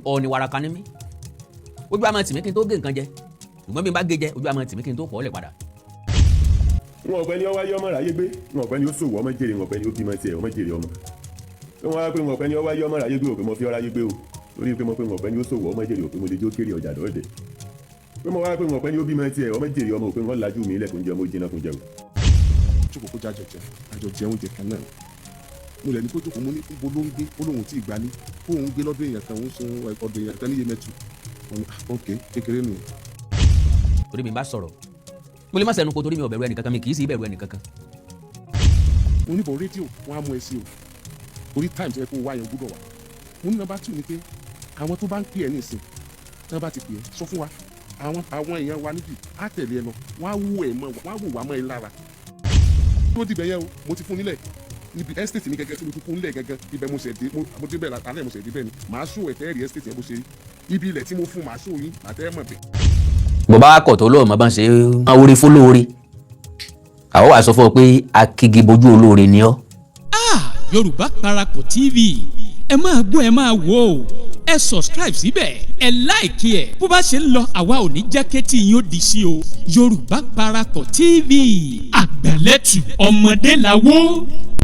ọ̀ọ́ni waraka ní mí ojú àmọ́ tì mí kí n tó gé nǹkan jẹ ṣùgbọ́n bí n bá gé jẹ ojú àmọ́ tì mí kí n tó pọ̀ lẹ̀ padà. wọn ọ̀pẹ ni ó wáyé ọmọ ráyé gbé wọn ọ̀pẹ ni ó ṣòwò ọmọ jèrè wọn ọ̀pẹ ni ó bímọ tiẹ̀ ọmọ jèrè ọmọ wọn wá pé wọn ọ̀pẹ ni ó wáyé ọmọ ráyé gbé òpè mo fi ọráyé gbé o lórí pé mo pé wọn ọ̀pẹ ni ó ṣòwò ọmọ jèrè òpè mo lè jó kéré ọjà lọ́ọ̀dẹ̀ pé mo wá pé wọn ọ̀pẹ ni ó bímọ tiẹ̀ ọmọ jèrè ọmọ òpè wọn lajú mi ilẹ̀kùn jẹun ó jiná fún jẹun. jókòó kó jájọ jẹun jẹ kan náà mo lẹ ní kó jókòó mo ní bó ló ń gbé ó lóun tí ì gbalé kó òun gbé lọ́dún èèyàn kan òun sun ọ̀dọ̀ èèyàn kan níye mẹ́tù ok kékeré nù. torí mi bá sọ̀rọ̀ mo lè má sẹ́nu kó torí mi ò bẹ̀rù ẹnì kankan mi kì í sì bẹ̀rù ẹnì kankan. mo ní bọ̀ rédíò wọn á mú ẹ sí o orí time tó yẹ kó wá yẹn gbúdọ̀ wá mo ní nọ́mbà 2 ni pé àwọn tó bá ń pè ẹ́ nísìn tí wọ́n bá ti pè ẹ́ sọ fún wa àwọn èèyàn wa níbi á tẹ̀lé ẹ lọ wọ́n á wò ẹ̀ mọ́ wọ́n á wò wá mọ́ ẹ lára tó dìbẹ̀ yẹn o mo ti fún nílẹ̀ ibi estate ní gẹ́gẹ́ tí mo ti fún nílẹ̀ gẹ́gẹ́ ibẹ̀ mo ṣẹ̀ dé mo dé bẹ́ẹ̀ alẹ́ mo ṣẹ̀ dé bẹ́ẹ̀ ni màá ṣó ẹ̀tẹ́ rí estate yẹn bó ṣe rí ibi ilẹ̀ tí mo fún màá ṣó yín àtẹ́ mọ̀ bẹ́ẹ̀. bó bá kọ̀ tó lóòmọ́ bá ń ṣe orí fún lóore àwọn wàá sọ fún ọ pé akigi bojú olóore ni ọ́. Yorùbá Parapọ̀ TV ẹ máa gbọ́ ẹ máa wò ó ẹ subscribe síbẹ̀ ẹ like ẹ bó bá ṣe ń lọ àwa ò ní jẹ́ kétí yín ó di sí o Yorùbá Parapọ̀ TV àgbàlẹ́tù ọmọdé làwó.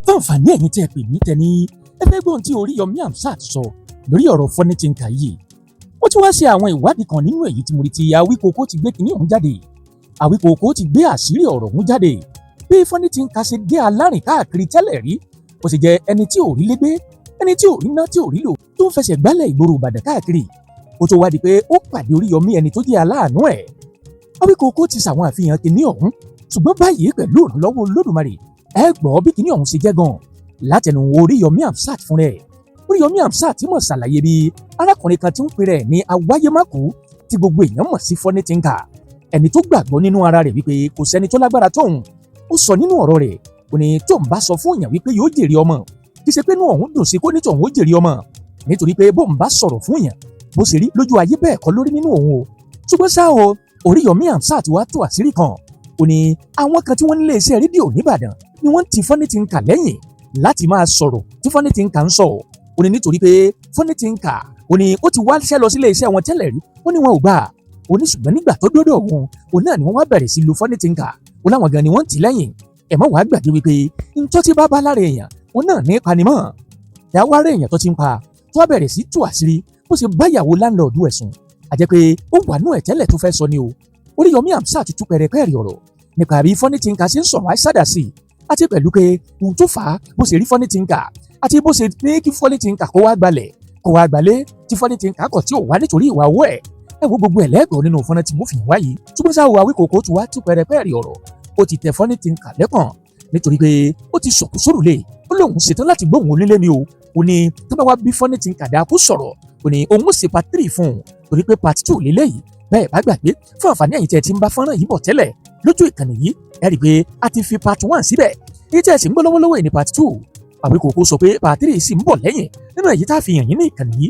fún àǹfààní ẹ̀yin tí ẹ pè mí tẹ́ni ẹ fẹ́ gbọ́n tí Oríyọmí Hamzat sọ lórí ọ̀rọ̀ Funny Thinker yìí ó ti wá ṣe àwọn ìwádìí kan nínú èyí tí mo rí ti Awikoko ti gbé kinní ọ̀hún jáde Awikoko ti gbé àṣírí ọ̀rọ̀ ọ̀hún jáde bí Funny Thinker ṣe gé alárìn káàkiri tẹ́lẹ̀ rí ó sì jẹ́ ẹni tí ò rí légbé ẹni tí ò rí ná tí ò rí lò tó ń fẹsẹ̀ gbálẹ̀ ìgboro Ìbàdàn káàkiri ó tó wá di pé ó pàdé Oríyọmí ẹni tó jẹ́ aláàánú ẹ̀ Awikoko ti ṣàwọn àfihàn kinní ọ̀hún ṣùgbọ́n báyìí pẹ̀lú ìrànlọ́wọ́ Olódùmarè ẹ gbọ́ bí kinní ọ̀hún ṣe jẹ́ gan látẹnu Oríyọmí Hamzat fún rẹ̀ Oríyọmí Hamzat mọ̀ ṣàlàyé bí arákùnrin kan tí ń pè rẹ̀ ní awáyémákù tí gbogbo èèyàn mọ̀ sí Funny Thinker ẹni tó gbàgbọ́ nínú ara rẹ̀ wípé kò sẹ́ni tó lágbára tóun ó sọ nínú ọ̀rọ̀ rẹ̀ ó ní tóun bá sọ fún èèyàn wípé yóò jèrè ọmọ kì í ṣe pé inú ọ̀hún dùn sí kó ní tòun ó jèrè ọmọ nítorí pé bóun bá sọ̀rọ̀ fún èèyàn bó ṣe rí lójú ayé bẹ́ẹ̀ kọ́ lórí nínú òun o ṣùgbọ́n ṣá o Oríyọmí Hamzat wá tó àṣírí kan ó ní àwọn kan tí wọ́n nílé iṣẹ́ rédíò nìbàdàn ni wọ́n ti Funny Thinker lẹ́yìn láti máa sọ̀rọ̀ tí Funny Thinker ń sọ ó ní nítorí pé Funny Thinker ó ní ó ti wá ṣẹ́ lọ sílé iṣẹ́ wọn tẹ́lẹ̀ rí ó ní wọn ò gbà ó ní ṣùgbọ́n nígbà tó dọ́dọ̀ wọn ó náà ni wọ́n wá bẹ̀rẹ̀ sí lu Funny Thinker ó láwọn gan ni wọ́n ti lẹ́yìn ẹ̀ mọ́ wàá gbàgbé wípé njọ́ tí bá bá lára èèyàn ó náà ní panimọ́ ìyá wá rẹ̀ èèyàn tó ti ń pa tó wá bẹ̀rẹ̀ sí tú àṣírí bó ṣe báyàwó láńlọ́ọ̀dù ẹ̀sùn àjẹ́ pé ó wà nú ẹ̀ tẹ́lẹ̀ tó fẹ́ sọ ni o Oríyọmí Hamzat tú pẹ̀rẹ̀pẹ̀rẹ̀ ọ̀rọ̀ nípa bí Funny Thinker ṣe ń sọ̀rọ̀ àìsàdà sí i àti pẹ̀lú pé ohun tó fà á bó ṣe rí Funny Thinker àti bó ṣe ní kí Funny Thinker kó wá gbalẹ̀ kó wá gbalẹ̀ tí Funny Thinker kọ̀ tí ò wá nítorí ìwà owó ẹ̀ ẹ wo gbogbo ẹ̀lẹ́gbọ̀n nínú fọ́nrán tí mo fi hàn wáyé ṣùgbọ́n sáà wo Awikoko tí wá tú pẹ̀rẹ̀pẹ̀rẹ̀ ọ̀rọ̀ ó ti tẹ Funny Thinker lẹ́kàn nítorí pé ó ti sọ̀kò sórùlé ó lóun ṣetán láti gbóhùn onílé ni o ó ní tó bá wá bí Funny Thinker dáa kó sọ̀rọ̀ ó ní òun ó ṣe part 3 fún un torí pé part 2 lélẹ́yìí bẹ́ẹ̀ bá gbàgbé fún àǹfààní ẹ̀yin tẹ́ ti ń bá fọ́nrán yìí bọ̀ tẹ́lẹ̀ lójú ìkànnì yìí ẹ rí i pé a ti fi part 1 síbẹ̀ èyí tẹ́ ẹ sì ń gbọ́ lọ́wọ́lọ́wọ́ ní part 2 Awikoko sọ pé part 3 sì ń bọ̀ lẹ́yìn nínú èyí tá a fi hàn yín ní ìkànnì yìí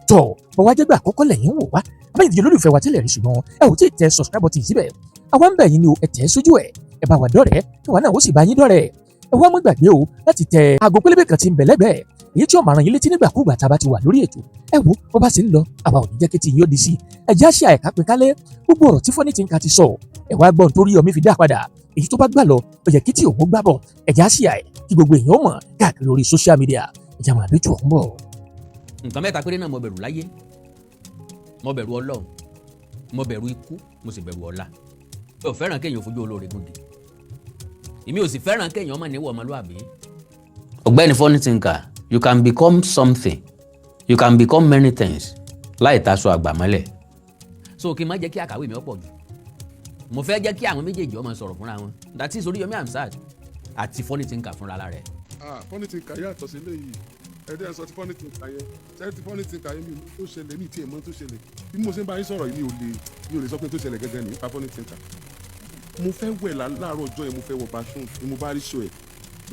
tọ̀ bọ́wá jẹ́gbà àkọ́kọ́ lẹ́yìn wò wá abẹ́yìn ìdíje olólùfẹ́ wa tẹ́lẹ̀ rí ṣùgbọ́n ẹ ò tí ì tẹ subscribe button síbẹ̀ àwa ń bẹ̀ yín ni o ẹ tẹ̀ sójú ẹ̀ ẹ bá wa dọ́rẹ̀ẹ́ káwa náà ó sì bá yín dọ́rẹ̀ẹ́ ẹ wá mú gbàgbé o láti tẹ aago pélébé kan tí ń bẹ lẹ́gbẹ̀ẹ́ èyí tí ó máa ràn yín létí nígbàkúùgbà tá a bá ti wà lórí ètò ẹ wo bó bá sì ń lọ àwa ò ní jẹ́ kí tí yóò di sí ẹ já ṣe àìká pé kálẹ̀ gbogbo ọ̀rọ̀ tí Funny Thinker ti sọ ẹ wá gbọ́n torí Oríyọmí fi dá padà èyí tó bá gbà lọ ó yẹ kí tí òun gbà bọ̀ ẹ já ṣe àì kí gbogbo èèyàn mọ̀ káàkiri orí social media ẹ já máa dójú ọ̀hún bọ̀. nǹkan mẹ́ta péré náà mo bẹ̀rù láyé mo bẹ̀rù Ọlọ́run mo bẹ̀rù ikú mo sì bẹ̀rù ọ̀la mi ò fẹ́ràn kéèyàn fojú olóore gùn dé èmi ò sì fẹ́ràn kéèyàn ọmọ níwọ̀ ọmọlúwàbí. ọ̀gbẹ́ni Funny Thinker you can become something you can become many things láì taṣọ àgbà mọ́lẹ̀. so kí n má jẹ́ kí àkàwé mi ọ̀pọ̀ jù mo fẹ́ jẹ́ kí àwọn méjèèjì ọmọ sọ̀rọ̀ fúnra wọn that is Oríyọmí Hamzat àti Funny Thinker fúnra lára rẹ̀. Funny Thinker yàtọ̀ sí léyìí ẹ̀dẹ́ sọ ti Funny Thinker yẹn ṣe ti Funny Thinker yẹn mi tó ṣẹlẹ̀ ní tiẹ̀ mọ́ tó ṣẹlẹ̀ bí mo ṣe ń bá yín sọ̀rọ̀ yìí mi ò lè sọ pé tó ṣẹlẹ̀ gẹ́gẹ́ ní nípa Funny Thinker mo fẹ́ wẹ̀ láàárọ̀ ọjọ́ yẹn mo fẹ́ wọ bashun ni mo bá rí show ẹ̀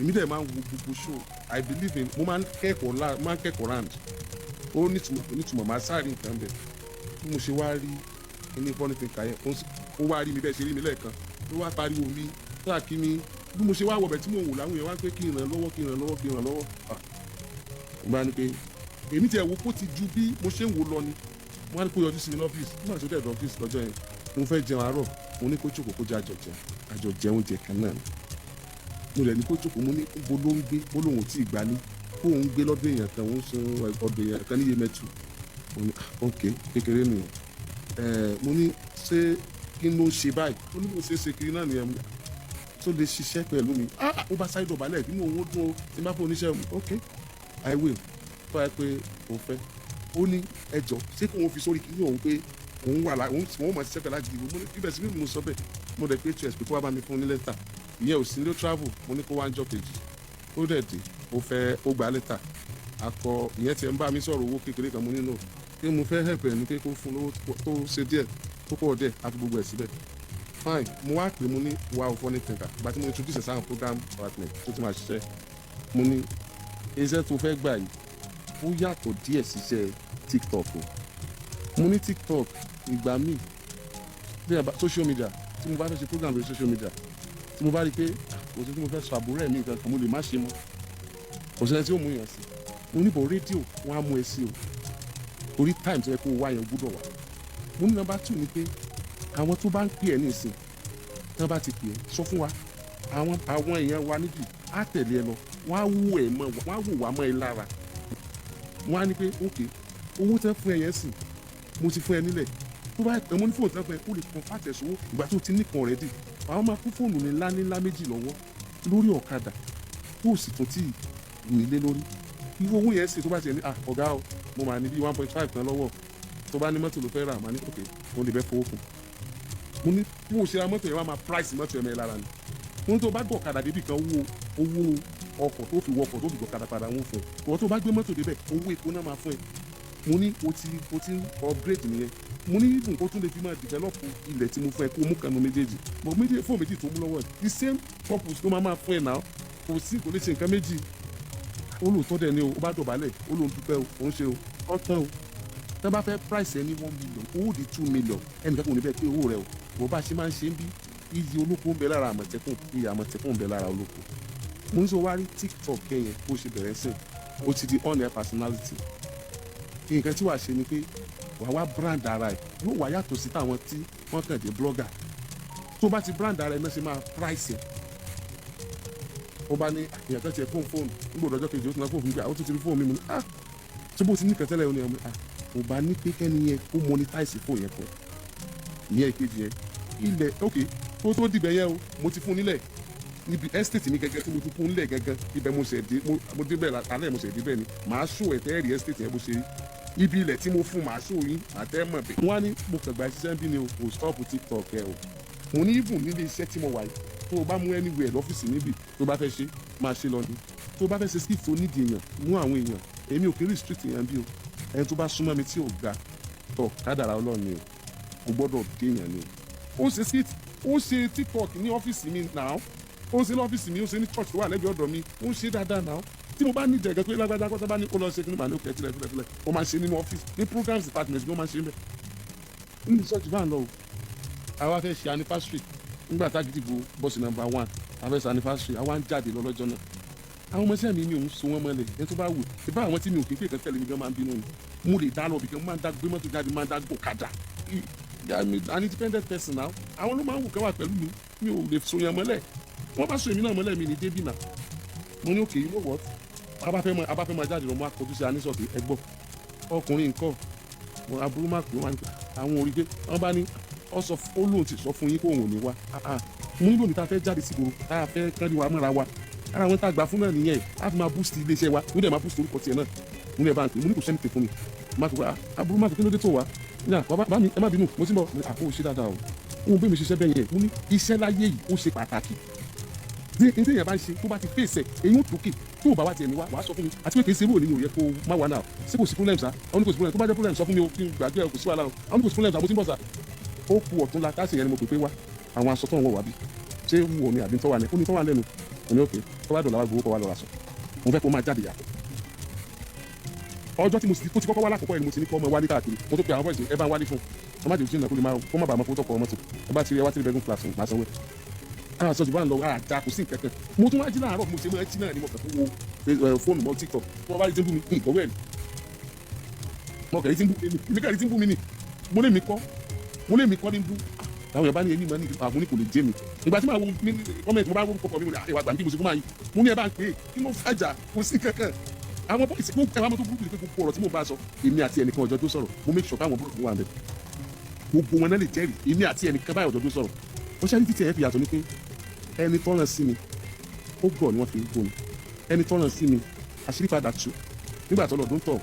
èmi dẹ̀ máa ń wo gbogbo show I believe in mo máa ń kẹ́kọ̀ọ́ round ó nítumọ̀ máa sáré nǹkan bẹ̀ bí mo ṣe wá rí ẹni Funny Thinker yẹn ó wá rí mi bẹ́ẹ̀ ṣe rí mi lẹ́ẹ̀kan ó wá pariwo mi tó àkí mi bí mo ṣe wá wọbẹ̀ tí mo wò láwọn yẹn wá pé kí n ràn lọ́wọ́ mo bá ní pé èmi tiẹ̀ wo kó ti ju bí mo ṣe ń wo lọ ni mo wá ní kó yọjú sí mi lọ́fíìsì nígbà tó dẹ̀ lọ́fíìsì lọ́jọ́ yẹn mo fẹ́ jẹun àárọ̀ mo ní kó jókòó kó jẹ àjọ jẹun oúnjẹ kan náà mo rẹ̀ ní kó jókòó mo ní bó ló ń gbé bó lóun tí ì gbá ní kó òun gbé lọ́dọ̀ èèyàn kan òun sun ọ̀dọ̀ èèyàn kan níye mẹ́tù mo ní ok kékeré nìyẹn mo ní ṣé kí ló ń ṣe báyìí ó ní bó ṣe kiri náà nìyẹn tó lè ṣiṣẹ́ pẹ̀lú mi ó bá sáré dọ̀bálẹ̀ nínú owó dún o tí n bá fún oníṣẹ́ ok I will tó yẹ pé òun fẹ́ ó ní ẹjọ́ ṣé kí wọ́n fi sórí kí òun pé òun wà láì òun máa ṣiṣẹ́ pẹ̀lú àjèjì mo ní ibẹ̀ sí bí mo sọ bẹ́ẹ̀ mo dẹ̀ pé hs pé kó wá bá mi fún ní lẹ́tà ìyẹn ò sí ní travel mo ní kó wá ń jọ kejì ó dẹ̀ dé ó fẹ́ ó gba lẹ́tà akọ ìyẹn tiẹ̀ ń bá mi sọ̀rọ̀ owó kékeré kan mo nínú pé mo fẹ́ help ẹ̀ ní pé kó fún lówó tó ṣe díẹ̀ tó pọ̀ díẹ̀ àti gbogbo ẹ̀ síbẹ̀ fine mo wá pè mo ní wà ó funny thinker ìgbà tí mo introduce ẹ̀ sáwọn program partner tó ti máa ṣiṣẹ́ mo ní iṣẹ́ tó fẹ́ gbà yìí ó yàtọ̀ díẹ̀ síṣẹ́ tiktok o mo ní tiktok ìgbà míì bí ẹ bá social media tí mo bá fẹ́ ṣe program lórí social media tí mo bá rí i pé kò sí tí mo fẹ́ sọ àbúrò ẹ̀ mi nǹkan kan mo lè má ṣe mọ́ kò sí ẹni tí ó mú yàn sí mo ní bọ̀ rédíò wọ́n á mú ẹ sí o torí time tó yẹ kó o wá yẹn gbúdọ̀ wá mo ní number 2 ni pé àwọn tó bá ń pè ẹ́ nísìn tí wọ́n bá ti pè ẹ́ sọ fún wa àwọn èèyàn wa níbi á tẹ̀lé ẹ lọ wọ́n á wò ẹ̀ mọ́ wọ́n á wò wá mọ́ ẹ lára wọ́n á ní pé ok owó tẹ́ fún ẹ yẹn sìn mo ti fún ẹ nílẹ̀ tó bá ẹ mo ní fóònù tẹ́ fún ẹ ó lè kàn fàtẹ̀ sówó ìgbà tó ti nìkan rẹ̀ dì àwọn máa kó fóònù ńlá méjì lọ́wọ́ lórí ọ̀kadà tó sì tún tí wù ilé lórí irú owó yẹn sì tó bá ti ẹ ní ọ̀gá o mo máa ní bí 1.5 kan lọ́wọ́ tó bá ní mọ́tò ló fẹ́ rà máa ní ok mo lè bẹ́ fowó fún mo ní bí mo ṣe ra mọ́tò yẹn wá máa price mọ́tò yẹn mẹ́ lára ni mo ní tó bá gbọ́ ọ̀kadà débì kan owó ọkọ̀ tó fi wọkọ̀ tó fi gbọ̀kadà padà wọ́n fún ẹ wọ́n tó bá gbé mọ́tò débẹ̀ owó epo náà máa fún ẹ mo ní o ti upgrade nìyẹn mo ní ibùn kó tún lè fi máa develop ilẹ̀ tí mo fẹ́ kó mú kanu méjèèjì but fóònù méjì tó mú lọ́wọ́ ẹ̀ the same purpose ló máa fún ẹ náà kò lè ṣe nǹkan méjì olùtọ́ dẹ̀ ni o bá dọ̀bálẹ̀ olùdúpẹ́ o òun ṣe o ọ̀tán o tẹ́ bá fẹ́ price ẹ ní 1 million owó di 2 million ẹnìkan kò ní bẹ́ẹ̀ pé owó rẹ o bó bá ṣe máa ń ṣe ń bí iyì olóko ń bẹ lára àmọ̀tẹ́kùn iyì àmọ̀tẹ́kùn ń bẹ lára olóko mo ń sọ wá rí tiktok kẹyìn bó ṣe bẹ̀rẹ̀ sìn ó ti di on air personality nǹkan tí wàá ṣe ni pé wàá wá brand ara ẹ̀ yóò wá yàtọ̀ sí táwọn tí wọ́n kàn dé blogger tó bá ti brand ara ẹ̀ náà ṣe máa price ẹ̀ ó bá ní èèyàn kan tiẹ̀ fóònù nígbà ọjọ́ kejì ó ti ná fóònù gbà ó tún ti rí fóònù mi mo ní tó bó ti ní kẹtẹ́lẹ̀ ó ní ọmọ kò bá ní pé kẹ́ni yẹn kó monetize fóònù yẹn fún ìyẹn ìkejì yẹn ilẹ̀ ok tó dìbẹ̀ yẹn o mo ti fún nílẹ̀ níbi estate mi gẹ́gẹ́ tí mo ti fún nílẹ̀ gẹ́gẹ́ ibẹ̀ mo ṣe dé mo débẹ̀ alẹ́ mo ṣe débẹ̀ ni màá ṣó ẹ̀tẹ́rì estate yẹn bó ṣe rí ibi ilẹ̀ tí mo fún màá ṣó yín àtẹ́mọ̀ bẹ̀. wọ́n á ní mo kàgbà ṣiṣẹ́ bí ni o kò stop tiktok ẹ o mo ní ibùn nílé iṣẹ́ tí mo wà yìí tó o bá mú anywhere lọ́fíìsì níbi tó bá fẹ́ ṣe máa ṣe lọ ni tó o bá fẹ́ ṣe skit tó nídìí èèyàn mú àwọn èèyàn èmi ò kéré street èèyàn bí o ẹni tó bá súnmọ́ mi tí ò ga tọ̀ kádàrá ọlọ́run ni o gbọ́dọ̀ dé èèyàn ni o ó ṣe skit ó ṣe tiktok ní ọ́fíìsì mi náà ó ń ṣe lọ́fíìsì mi ó ṣe ní church tó wà lẹ́gbẹ̀ẹ́ ọ̀dọ̀ mi ó ń ṣe dáadáa náà tí mo bá ní ìjẹ̀gẹ́ pé lágbájá kọ́tà bá ní kó lọ ṣe kí ní màá ní òkè tilẹ̀ ó máa ṣe nínú ọ́fíìsì ní programs department ló máa ṣe ń bẹ̀. ní church bá ń lọ o àwa fẹ́ ṣe anniversary nígbà tá a gidi bo bọ́ọ̀sì number 1 a fẹ́ ṣe anniversary àwa ń jáde lọ lọ́jọ́ náà àwọn ọmọ iṣẹ́ mi ò ń so wọ́n mọ́lẹ̀ ẹni tó bá wù ìbá àwọn tí mi ò kí n pè kán tẹ̀lé mi gan máa ń bínú ni mo lè dá lọ bìkan máa ń dá gbé mọ́tò jáde máa ń dá gbòkadà an independent person now àwọn ló máa ń wù kán wà pẹ̀lú mi ò lè so yẹn mọ́lẹ̀ wọ́n bá so èmi náà mọ́lẹ̀ mi ní débì náà mo ní òkè you know what abáfẹ́ máa jáde lọ mọ́ akọjú sí anísọ̀tì ẹgbọ́ ọkùnrin nǹkan aburú má pè wọ́n àwọn orí pé wọ́n bá ní ó lóun ti sọ fún yín kó òun ò ní wá mo nílò ní ta fẹ́ jáde sí gbòòrò tá a fẹ́ kán wa mọ́ra wa ara wọn tá a gbà fún náà nìyẹn á fi máa boost iléeṣẹ́ wa ló dẹ̀ máa boost orúkọ tiẹ̀ náà mo ní ẹ̀ bá ń pè mo ní kò sẹ́ni pè fún mi má tó wá aburú má tó kí ló dé tó wá ní bá mi ẹ má bínú mo ti bọ̀ àpò òṣè dáadáa o òun bí mi ṣiṣẹ́ bẹ́ẹ̀ yẹn mo ní iṣẹ́ láyé yìí ó ṣe pàtàkì ní èèyàn bá ń ṣe tó bá ti fèsẹ̀ èyí ó tókè tó o bá wá tiẹ̀ ní wá wàá sọ fún mi àti pé kì í ṣe irú òní ni ò yẹ kó má wà náà ṣé kò sí problem sa àwọn ní kò sí problem tó bá jẹ́ problem sọ fún mi o kí n gbàgbé ẹ kò sí wàhálà o àwọn ní kò sí problem sa mo ti ń bọ̀ sa ó ku ọ̀tún la káṣí yẹn ni mo pè pé wá àwọn aṣọ tó ń wọ̀ wá bí ṣé wù ọ́ ni àbí tọ́wà ni ó ní tọ́wà lẹ́nu òní òkè tó bá dọ̀là wá gbowó kọ́ wá lọ́ra sọ mo fẹ́ kó máa jáde yà ọjọ́ tí mo ti kọ́kọ́ wá lákòókò yẹn mo ti ní kọ́ ọmọ wálé káàkiri mo tó pe àwọn bọ́ọ̀sì ẹ bá ń wálé fún ọ má jẹ́ òjì náà kó má bàa mọ́ fótó kọ́ ọmọ tó ẹ bá ti rí ẹ wá 3 bedroom flat fún màá sanwó ẹ̀ sọ jù bá ń lọ àjà kò sí nǹkan kan mo tún wá jí láàárọ̀ mo ṣe mọ́ ẹ jí náà ni mo kàn fún wo fóònù mọ́ tiktok tó bá rí jẹ́bú mi ìgbọ́wọ́ ẹ̀ mo kẹ́rì tí ń bú mi kẹ́rì tí ń bú mi ni mo lè mi kọ́ ní bú àwọn Yorùbá ní ẹni mọ́ ní àwọn ní kò lè jẹ́ mi ìgbà tí màá wo ní kọ́mẹ̀ntì mo bá wọ́n kọ́kọ́ mi mo ní àìwá gbà mí kí mo sì fún máa yìí mo ní ẹ bá ń pè é kí ló fàjà kò sí kankan àwọn bọ́ọ̀sì ẹ̀wá mọ́tò burúkú ni pé gbogbo ọ̀rọ̀ tí mo bá sọ èmi àti ẹnìkan ọjọ́ tó sọ̀rọ̀ mo make sure káwọn bọ́ọ̀sì wà bẹ̀ gbogbo wọn náà lè jẹ́rìí èmi àti ẹnìkan báyọ̀ ọjọ́ tó sọ̀rọ̀ ó ṣáà ní títí ẹ̀ fi yàtọ̀ ní pé ẹni tọ́ràn sí mi ó gbọ́ ni wọ́n fi ń gbóni ẹni tọ́ràn sí mi àṣírí padà tú nígbà tó lọ́dún tọ̀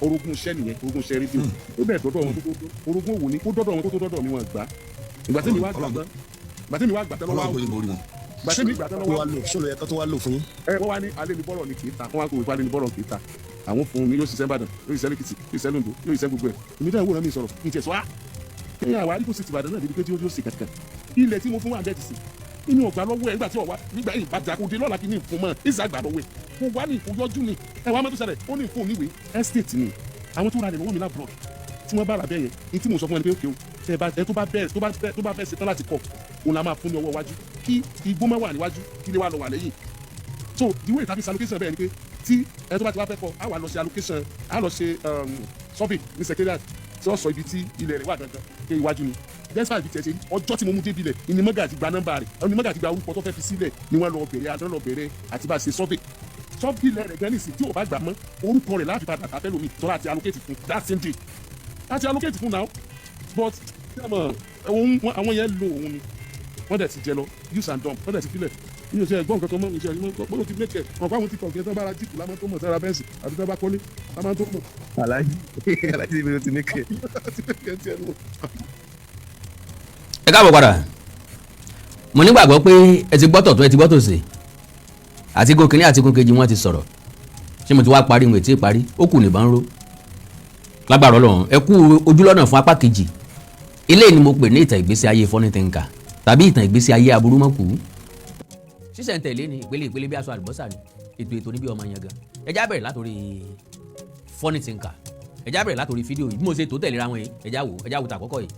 orogún iṣẹ́ nìyẹn orogún iṣẹ́ rédíò ó bẹ̀rẹ̀ dọ́dọ̀ wọn tó orogún òwò ni ó dọ́dọ̀ wọn tó dọ́dọ̀ mi wọn gbà ìgbà tí mi wá gbà tán lọ́wọ́ ṣọlọ yẹ ká tó wá lò fún yín. wọ́n wá ní alẹ́ ní bọ́rọ̀ ni kì í ta wọ́n wá kó wípé alẹ́ ní bọ́rọ̀ kì í ta àwọn fún mi yóò ṣiṣẹ́ Ìbàdàn yóò ṣiṣẹ́ Lẹ́kìtì yóò ṣiṣẹ́ Lóńdó yóò ṣiṣẹ́ gbogbo ẹ̀ èmi dáhùn wòran mi sọ̀rọ̀ kí n tẹ̀ sọ́ á ẹ̀yìn àwa àdìgbò sí ti Ìbàdàn náà débi pé tí ó ṣe kankan ilẹ̀ tí mo fún wa bẹ́ẹ̀ ti sè inú ọgbà lọ́wọ́ ẹ̀ nígbà tí ọ̀wá nígbà yìí bàjẹ́ àkóde lọ́la kí ní ìfún mọ́ ìsàgbà lọ́wọ́ ẹ̀ mo wá ní ìfòyọ́jú ni ẹ̀wà mọ́tò ṣẹlẹ̀ ó ní ìfún níwèé estate ni àwọn tó ra lẹ̀ lọ́wọ́ mi lábúrò tí wọ́n bá rà bẹ́ẹ̀ yẹn ní tí mo sọ fún ẹni pé òkè o ẹ tó bá fẹ́ ṣetán láti kọ̀ òun la máa fún ní ọwọ́ iwájú kí igbó má wà níwájú kí ilé wa lọ wà lẹ́yìn so the way tàbí allocation bẹ́ẹ̀ ni pé tí ẹ tó bá ti wá fẹ́ kọ́ á wà lọ ṣe allocation á lọ ṣe survey ní secretariat tí wọ́n sọ ibi tí ilẹ̀ rẹ̀ wà gangan pé iwájú ni despite ibi tí ẹ ṣe ọjọ́ tí mo mú débi ilẹ̀ ìní mọ́gà ti gba nọ́mbà rẹ̀ ìní mọ́gà ti gba orúkọ tó fẹ́ fi sílẹ̀ ni wọ́n lọ bẹ̀rẹ̀ àti bá ṣe survey ilẹ̀ rẹ̀ gan ní ìsìn tí ò bá gbà mọ́ orúkọ rẹ̀ láti padà tàfẹ́ lómi tó láti allocate fún that same day láti allocate fún now but àwọn yẹn lo òun ni wọ́n dẹ̀ ti jẹ lọ use and dump wọ́n dẹ̀ ti filẹ̀ mi ò ṣe ẹ̀gbọ́n nǹkan kan mọ́ mi ṣe ẹ̀gbọ́n bọ́lá ti mẹ́kẹ̀ wọn kó àwọn tí kọ̀ọ̀kẹ́ tó bá ra jíìpù lámọ́ tó mọ̀ sára bẹ́ǹsì àti tó bá kọ́lé lámọ́ tó mọ̀. aláàjì mi ò ti mẹ́kẹ̀. ẹ káàbọ̀ padà mo nígbàgbọ́ pé ẹ ti gbọ́ tọ̀tún ẹ ti gbọ́ tòsì àti gòkìní àti gòkèjì wọn ti sọ̀rọ̀ ṣé mo ti wá parí mo ti parí ó kù nìbọn ró lágbára Ọlọ́run ẹ kú ojúlọ́nà fún apá kejì ilé ni mo pè ní ìtàn ìgbésí ayé funny thinker tàbí ìtàn ìgbésí ayé aburú mọ́kù. ṣísẹ̀ntẹ̀lé ni ìpele bí aṣọ àlùbọ́sà ni ètò níbi ọmọ yẹn gan ẹ já bẹ̀rẹ̀ látòrí funny thinker ẹ já bẹ̀rẹ̀ látòrí fídíò yìí bí mo ṣe tó tẹ̀léra wọn yìí ẹ já wò tàkọ́kọ́ yìí.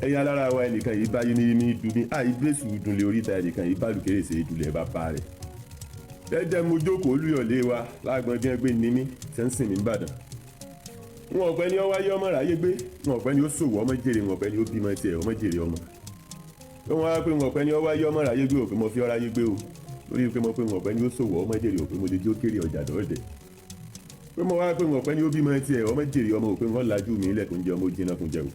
ẹ̀yin alára wa ẹnìkan yìí bá yín ní dùn àìgbésù dùnlé oríta ẹnìkan yìí bá lùkèrè ṣe ìdùlẹ̀ bàbá rẹ̀ jẹ́jẹ́ mo jókòó olúyọ̀lé wa lágbọ́n bí wọ́n gbé ní mí sẹ́ńsìn ní Ìbàdàn wọn ọ̀pẹ ni ó wáyé ọmọ ráyé gbé wọn ọ̀pẹ ni ó ṣòwò ọmọ jèrè wọn ọ̀pẹ ni ó bímọ tiẹ̀ ọmọ jèrè ọmọ wọn wá pé wọn ọ̀pẹ ni ó wáyé ọmọ ráyé gbé òpè mo fi ọ́ ráyé gbé o lórí pé mo pé wọn ọ̀pẹ ni ó ṣòwò ọmọ jèrè òpè mo lè jó kéré ọjà dọ́ọ̀dẹ̀ pé mo wá pé wọn ọ̀pẹ ni ó bímọ tiẹ̀ ọmọ jèrè ọmọ òpè wọn lajú mi ilẹ̀ kún jẹ ọmọ jìnnà kún jẹ o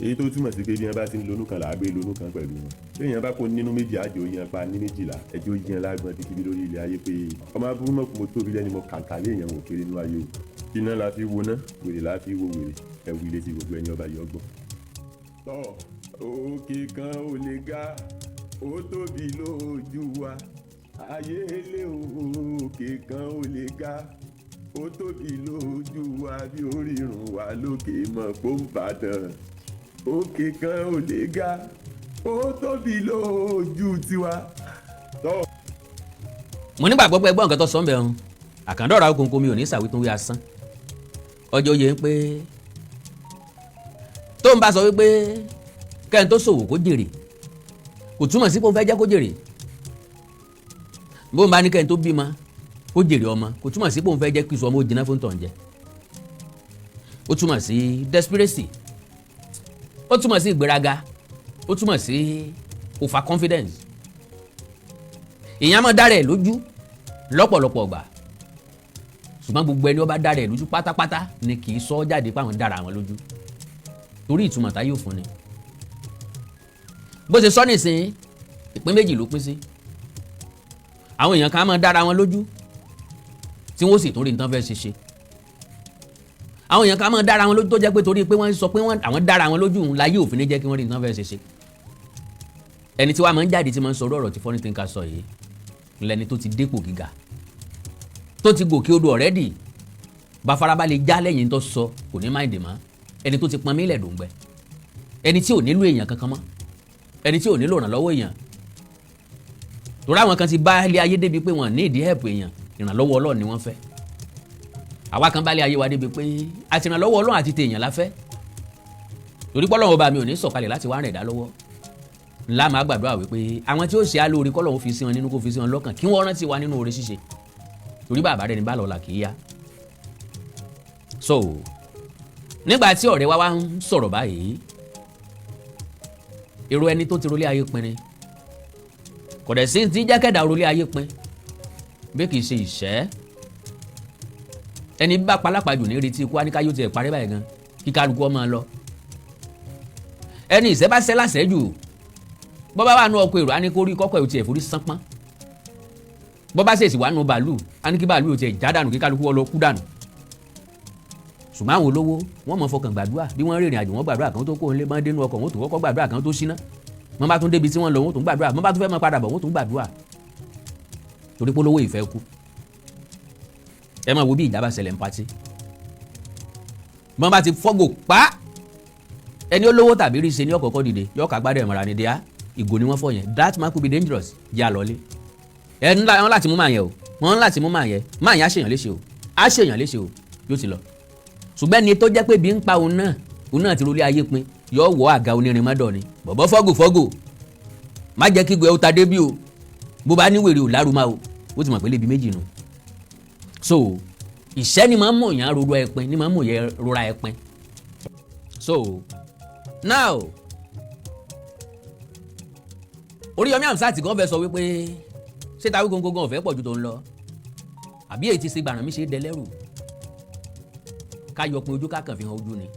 èyí tó túmọ̀ sí pé bí wọn bá ti ń lonú kan làá gbé lonú kan pẹ̀lú wọn bí èèyàn bá kó nínú méjì àjò yẹn pa ní méjìlá ẹjọ́ yẹn lágbọ́n ti kíbi lórí ilẹ̀ ayé pé ọmọ aburú mọ̀kù mo tóbi lẹ́ni mo kàǹkà léèyàn wò kéré nínú ayé o iná la fi wo ná wèrè la fi wo wèrè ẹ̀wù ilé ti gbogbo ẹni ọba yọ gbọ́. tọ́ òkè kan ò lè ga ó tóbi lójú wa ayé ilé òkè kan ò lè ga ó tóbi lójú wa bí orírun wa lókè mọ̀ pọ́ńpàdàn òkè kan ò lè ga ó tóbi lójú tiwa. mo nígbàgbọ́ pé ẹgbọ́n nǹkan tó sọ ń bẹ̀ ọ́n àkàndọ̀rà okunko mi ò ní sàwítún wí asán ọjọ́ yẹ pé tó ń bá sọ wípé kẹ́hìn tó ṣòwò kó jèrè kò túmọ̀ sí pé òun fẹ́ jẹ́ kó jèrè bó ń bá ní kẹ́hìn tó bímọ kó jèrè ọmọ kò túmọ̀ sí pé òun fẹ́ jẹ́ kí sọ ọmọ ó jiná fún tọ̀hún jẹ ó túmọ̀ sí desperation ó túmọ̀ sí ìgbéraga ó túmọ̀ sí over confidence èèyàn máa dára ẹ̀ lójú lọ́pọ̀lọpọ̀ ọgbà ṣùgbọ́n gbogbo ẹni ó bá dára ẹ̀ lójú pátápátá ni kì í sọ jáde pé àwọn dára àwọn lójú torí ìtumọ̀ tá yóò fún ni bó ṣe sọ nìsín ìpín méjì ló pín sí àwọn èèyàn kan máa dára wọn lójú tí wọ́n sì tún rí nǹkan fẹ́ ṣe àwọn èèyàn kan máa dára wọn lójú tó jẹ́ pé torí pé wọ́n sọ pé àwọn dára wọn lójú òun láyé òfin ní jẹ́ kí wọ́n rí nǹkan fẹ́ ṣe ẹni tí wàá máa ń jáde tí máa ń sọ̀rọ̀ ọ̀rọ̀ tí funny thinker sọ yìí lẹni tó ti dépò gíga tó ti gòkè odò ọ̀rẹ́dì bá farabalẹ̀ já lẹ́yìn tó sọ kò ní máìndì mọ́ ẹni tó ti pọn mílẹ̀ dòǹgbẹ ẹni tí ò nílò èèyàn kankan mọ́ ẹni tí ò nílò ìrànlọ́wọ́ èèyàn torí àwọn kan ti bá ilé ayé débi pé wọ́n ní ìdí ẹ̀pù èèyàn ìrànlọ́wọ́ Ọlọ́run ni wọ́n fẹ́ àwa kan bá ilé ayé wa débi pé àti ìrànlọ́wọ́ Ọlọ́run àti tèèyàn la fẹ́ torí pé Ọlọ́run ọba mi ò ní sọ̀kalẹ̀ láti wá rìn dá lọ́wọ́ ńlá máa gbàdúrà wípé àwọn tí ó ṣe alóore k'Ọlọ́run fi sí wọn nínú kó fi sí wọn lọ́kàn kí wọ́n rántí wa nínú oore ṣíṣe torí bàbá rẹ̀ ní bá lọ́la kì í yá so nígbà tí ọ̀rẹ́ wa wá ń sọ̀rọ̀ báyìí èrò ẹni tó ti rolé ayé pin ni kò dẹ̀ sí ti jákèdà rolé ayé pin bí kì í ṣe ìṣẹ́ ẹni bá palápàjù ní retí ikú aníkáyó tiẹ̀ parí báyìí gan kí kálukú ọmọ lọ ẹni ìṣẹ́ bá ṣẹ́ láṣẹ́ jù bọ́ bá wà nú ọkọ̀ èrò á ní kó rí kọ́kọ́ èrò tiẹ̀ forí sánpọ́n bọ́ bá ṣèṣì wà nú bàálù á ní kí bàálù tiẹ̀ já dànù kí kálukú ọ lọ kú dànù ṣùgbọ́n àwọn olówó wọ́n mọ̀ fọkàn gbàdúrà bí wọ́n rìnrìn àjò wọ́n gbàdúrà kan tó kó ń lé bọ́n dénú ọkọ̀ wọ́n tó kọ́kọ́ gbàdúrà kan tó ṣíná wọ́n bá tún débi tí wọ́n lọ wọ́n tún gbàdúrà wọ́n bá tún fẹ́ mọ́ padà bọ̀ wọ́n tún gbàdúrà torí pé olówó ìfẹ́ kú ẹ máa wo bí ìjà bá ṣẹlẹ̀ ń patí wọ́n bá ti fọ́gò pa ẹni olówó tàbí rí ṣe ní ọ̀kọ̀ọ̀kọ̀ dìde yọ ká gbádùn ẹ̀mọ̀ra ni díà ìgò ni wọ́n fọ yẹn that man could be dangerous yà lọ́lé ẹ ńlá láti mú màá yẹn o wọ́n láti mú màá yẹn á ṣèyàn léṣe o á ṣèyàn léṣe o yóò ti lọ ṣùgbọ́n ẹni tó jẹ́ pé bí ń pa òun náà ti rolé ayé pin yọ wọ àga onírin mọ́dọ̀ ni bọ̀bọ̀ fọ́gò má jẹ́ kí gbé ó ta débí o bó bá ní wèrè ò lárúmá o ó ti mọ̀ pé lébi méjì nù so ìṣẹ́ ni máa ń mọ̀ yàn rora ẹpin ni máa ń mọ̀ yẹn rora ẹpin so now Oríyọmí Hamzat gan fẹ́ sọ wípé ṣé ta Awikoko gan ọ̀fẹ́ pọ̀ ju tó ń lọ àbí èyí ti ṣe gbàràn mi ṣe dẹlẹ́rù ká yọ pin ojú ká kàn fi hàn ojú ni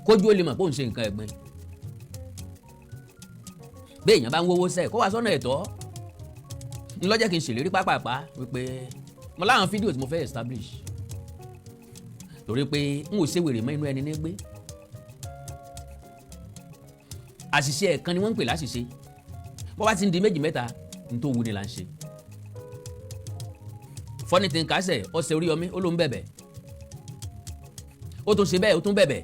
kójú ó lè mọ̀ pé òun ṣe nǹkan ẹ̀gbin bí èèyàn bá ń wówó sẹ́ẹ̀ kó wá sọ́nà ẹ̀tọ́ ńlọ́jẹ́ kí n ṣèlérí pápápá wípé mo láwọn fídíò tí mo fẹ́ establish torí pé n ò ṣe wèrè mọ́ inú ẹni ní gbé àṣìṣe ẹ̀kan ni wọ́n ń pè láṣìṣe bó bá ti ń di méjì mẹ́ta ní tó wu ni là ń ṣe fọ́nì tí ń kásẹ̀ ọ̀sẹ̀ Oríyọmí ó ló ń bẹ̀bẹ̀ ó tún ṣe bẹ́ẹ̀ ó tún bẹ̀bẹ̀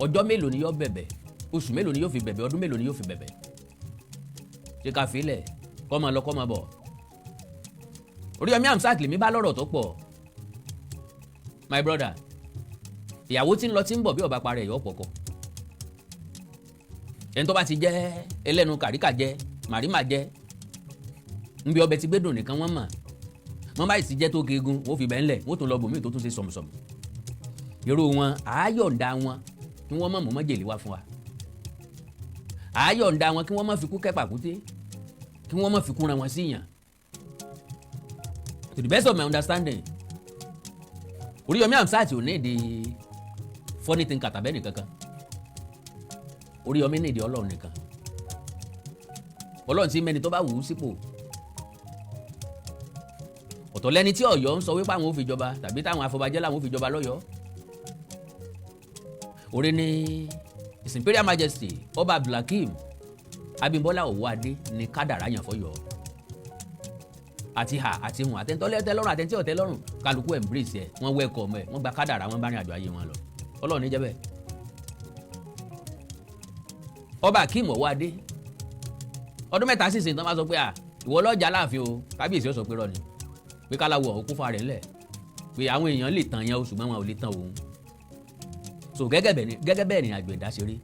ọjọ́ mélòó ni yóò bẹ̀bẹ̀ oṣù mélòó ni yóò fi bẹ̀bẹ̀ ọdún mélòó ni yóò fi bẹ̀bẹ̀ ṣe ká filẹ̀ kọ́ máa lọ kọ́ máa bọ̀ Oríyọmí Hamzat lèmi bá lọ́rọ̀ tó pọ̀ my brother ìyàwó tí ń lọ tí ń bọ̀ bí ọba parẹ́ ẹ̀yọ́ pọ̀kọ̀ ẹni tó bá ti jẹ́ ẹlẹ́nu kàríkà jẹ́ màrímà jẹ́ nbí ọbẹ̀ ti gbẹ́dùn nìkan wọ́n mọ̀ wọ́n bá sì jẹ́ tó keegun wọ́n fi bẹ́ẹ̀ ńlẹ̀ wọ́n tún lọ bòmíì tó tún ṣe sọ̀mùsọ̀mù irú wọn àáyọ̀ǹda wọn kí wọ́n mọ̀ mọ́ májèlé wá fún wa àáyọ̀ǹda wọn kí wọ́n má fi kú kẹ́pà kúté kí wọ́n má fi kú ran wọn sí yàn to the best of my understanding Oríyọmí Hamzat ò ní èdè funny thing kàtàbẹ́ nìkankan Oríyọmí ní èdè Ọlọ́run nìkan Ọlọ́run tí mẹ́ni tó bá wù ú sípò ọ̀tọ̀ lẹ́ni tí Ọ̀yọ́ ń sọ wípé àwọn ò fi jọba tàbí táwọn afọbajẹ́ làwọn ò fi jọba lọ́yọ̀ọ́ orí ní His Imperial Majesty Ọba Abdulhakeem Abímbọ́lá Ọ̀wọ́adé ní kádàrá yàn fọ́yọ́ àti ha àti hùn àtẹ̀ntọ́lẹ́tẹ̀ lọ́rùn àtẹ̀ntí ọ̀tẹ̀ lọ́rùn kálukú embrace ẹ̀ wọ́n welcome ẹ̀ wọ́n gba kádàrá wọn bá rìn àjò ayé wọn lọ Ọlọ́run ní jẹ́ bẹ́ẹ̀ Ọba Akeem Ọ̀wọ́adé ọdún mẹ́ta sì sìn tán bá sọ pé ìwọ lọ́jà láàfin o kábíyèsí ó sọ pé rọ ni pé káláwọ òkú fa rẹ̀ ńlẹ̀ pé àwọn èèyàn lè tàn yẹn o ṣùgbọ́n wọn ò lè tàn òun so gẹ́gẹ́ bẹ́ẹ̀ ni àjò ẹ̀dá ṣe rí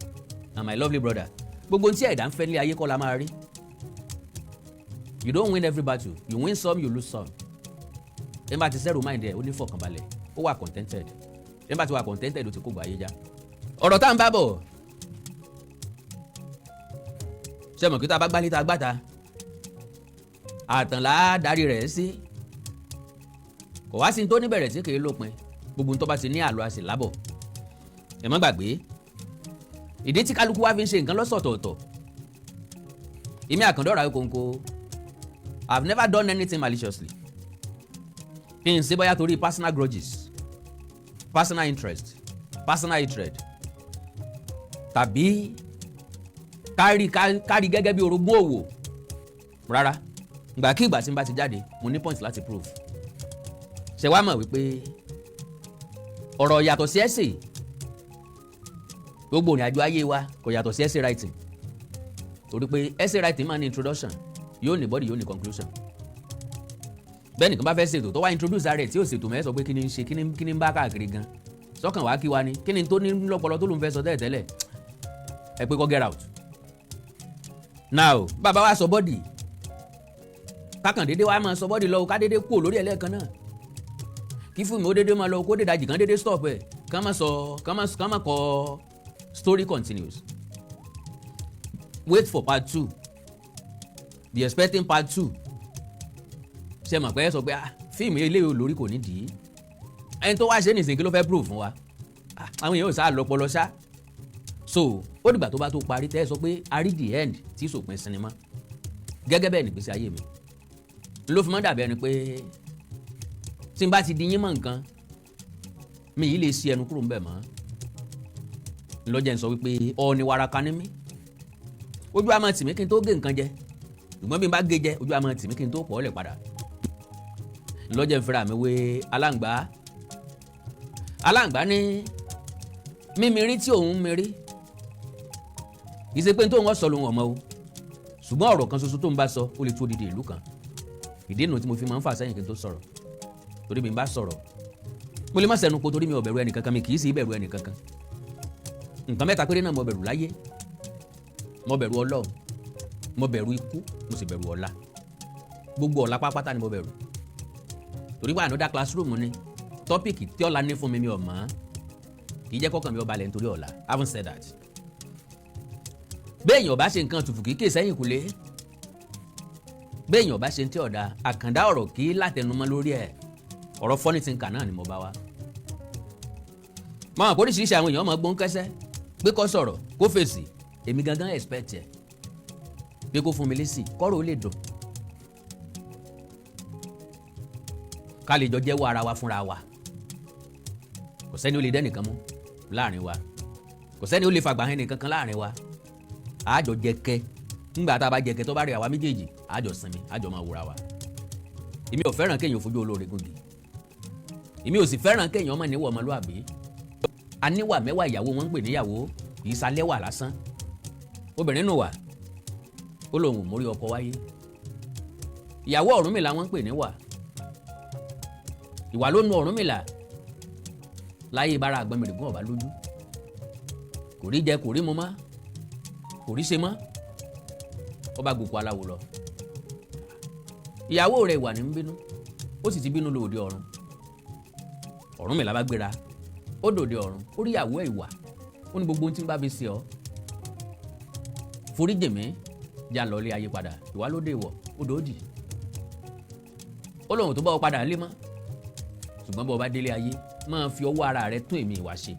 and my lovely brother gbogbo tí ẹ̀dá ń fẹ́ nílé ayé kọ́ la máa rí you don't win every battle you win some you lose some ẹ bá ti sẹ́rù mind ẹ̀ ó ní fọkànbalẹ̀ ó wà contented ẹ bá ti wà contented ó ti kó gbà ayé já ọ̀rọ̀ tá à ń bá bọ̀ ṣe mọ̀ kí tá a bá gbálé tá a gbáta àtànlá darí rẹ̀ sí kò wá sí ní tó níbẹ̀rẹ̀ tí kìí lópin gbogbo ní tó bá ti ní àlọ́ àṣì lábọ̀ ẹ má gbàgbé ìdí tí kálukú wá fi ń ṣe nǹkan lọ́sọ̀tọ̀ọ̀tọ̀ èmi Àkàndá Awikoko I've never done anything maliciously kí n ṣe bóyá torí personal grudges personal interest personal hatred tàbí kárí gẹ́gẹ́ bí orogún òwò rárá ìgbàkigbà tí n bá ti jáde mo ní point láti prove ṣe wá mọ̀ wípé ọ̀rọ̀ yàtọ̀ sí essay gbogbo ìrìn àjò ayé wa kò yàtọ̀ sí essay writing torí pé essay writing máa ní introduction yóò ní body yóò ní conclusion bẹ́ẹ̀ nìkan bá fẹ́ ṣètò tó wá introduce ara rẹ̀ tí ò ṣètò mẹ́sàn pé kí ni ń ṣe kí ni ń bá káàkiri gan sọ́kàn wá kí wa ni kí ni tó ní lọ́pọlọ tó ló ń fẹ́ sọ tẹ́lẹ̀ ẹ pé kó get out now bàbá wa sọ body kákan dédé wa máa sọ bọ́dì lọ ká dédé kú lórí ẹlẹ́ẹ̀kan náà kí fíìmù ó dédé máa lọ kó dédé àjìkan dédé stop ẹ̀ ká má kọ story continues. Wait for part 2. Be expecting part 2. ṣe mọ̀ pé ẹ sọ pé fíìmù eléyìí olórí kò ní dì í ẹni tó wá ṣe nìsín kí ló fẹ́ prove fún wa àwọn èèyàn ò sá lọ́pọlọ ṣá so ó dìgbà tó bá tó parí tẹ́ ẹ sọ pé a rí the end tí sòpin sinimá gẹ́gẹ́ bẹ́ẹ̀ nígbésí ayé mi ló fi mọ́ dàbí ẹni pé tí n bá ti di yín mọ́ nǹkan mi yìí lè ṣe ẹnu kúrò ńbẹ̀ mọ́ lọ́jọ́ ń sọ wípé ọ̀ọ́ni waraka ní mí ojú àmọ́ tì mí kí n tó gé nǹkan jẹ ṣùgbọ́n bí n bá gé jẹ ojú àmọ́ tì mí kí n tó pọ̀ ọ́ lẹ̀ padà lọ́jọ́ ń fẹ́ra mi wé aláǹgbá ní mímírí tí òun mírí kì í ṣe pé n tó ń sọ lòun ọmọ o ṣùgbọ́n ọ̀rọ̀ kan ṣoṣo tó ń bá sọ ó lè tó odidi ìlú kan ìdí nù tí mo fi máa ń fà sẹ́yìn kí n tó sọ̀rọ̀ torí mi bá sọ̀rọ̀ mo lè má sẹ́nu po torí mi ò bẹ̀rù ẹnì kankan mi kì í sì bẹ̀rù ẹnì kankan nǹkan mẹ́ta péré náà mo bẹ̀rù láyé mo bẹ̀rù Ọlọ́run mo bẹ̀rù ikú mo sì bẹ̀rù ọ̀la gbogbo ọ̀la pápátá ni mo bẹ̀rù torí wà another classroom ni tọ́pìkì tí ọ̀la ní fún mi ò mọ̀ kì í jẹ́ kọ́kàn mi ó balẹ̀ nítorí ọ̀la I haven't said that béèyàn bá ṣe nǹkan tùfù kì í ké sẹ́yìn kùlé béèyàn bá ṣe ń tí ọ̀dà àkàndá ọ̀rọ̀ kì í látẹnumọ́ lórí ẹ̀ ọ̀rọ̀ funny thinker náà ni mo bá wá. mọ àpò oríṣiríṣi àwọn èèyàn máa gbóhùn kẹsẹ́ pé kó sọ̀rọ̀ kó fèsì èmi gangan expect ẹ̀ pé kó fún mi lésì kọ́rọ̀ ó lè dùn ká lè jọ jẹ́wọ́ ara wa fúnra wa kò sẹ́ni ó lè dẹ́nìkan mú láàrin wa kò sẹ́ni ó lè fàgbà hàn nìkan kan láàrin wa àjọ jẹkẹ ńgbà tá a bá jẹkẹ tó bá rí àwa méjèèjì àjọ sinmi àjọ máa wúra wa èmi ò fẹ́ràn kéèyàn fojú olóore gúngi èmi ò sì fẹ́ràn kéèyàn ọmọ níwọ̀ ọmọlúwàbí aníwà mẹ́wàá ìyàwó wọn ń pè níyàwó kì í salẹ́wà lásán obìnrin nù wà ó lòun ò mórí ọkọ wáyé ìyàwó Ọ̀rúnmìlà wọn ń pè níwà ìwà ló nu Ọ̀rúnmìlà láyé bára àgbọnmìrìgún ọ̀bá lójú kò rí jẹ kò rí mu mọ́ kò rí ṣe mọ́ ó bá gòkó aláwo lọ ìyàwó rẹ̀ wà ní bínú ó sì ti bínú lòdì ọ̀run Ọ̀rúnmìlà bá gbéra ó dòde ọ̀run ó rí ìyàwó ẹ̀ ìwà ó ní gbogbo ohun tí ń bá fi ṣe ọ́ foríjì mí já lọ lé ayé padà ìwà ló dé ìwọ̀ ó dòódì ó lóhun tó bá ọ padà lé mọ́ ṣùgbọ́n bọ́ ọ bá délé ayé máa fi ọwọ́ ara rẹ tún èmi ìwà ṣe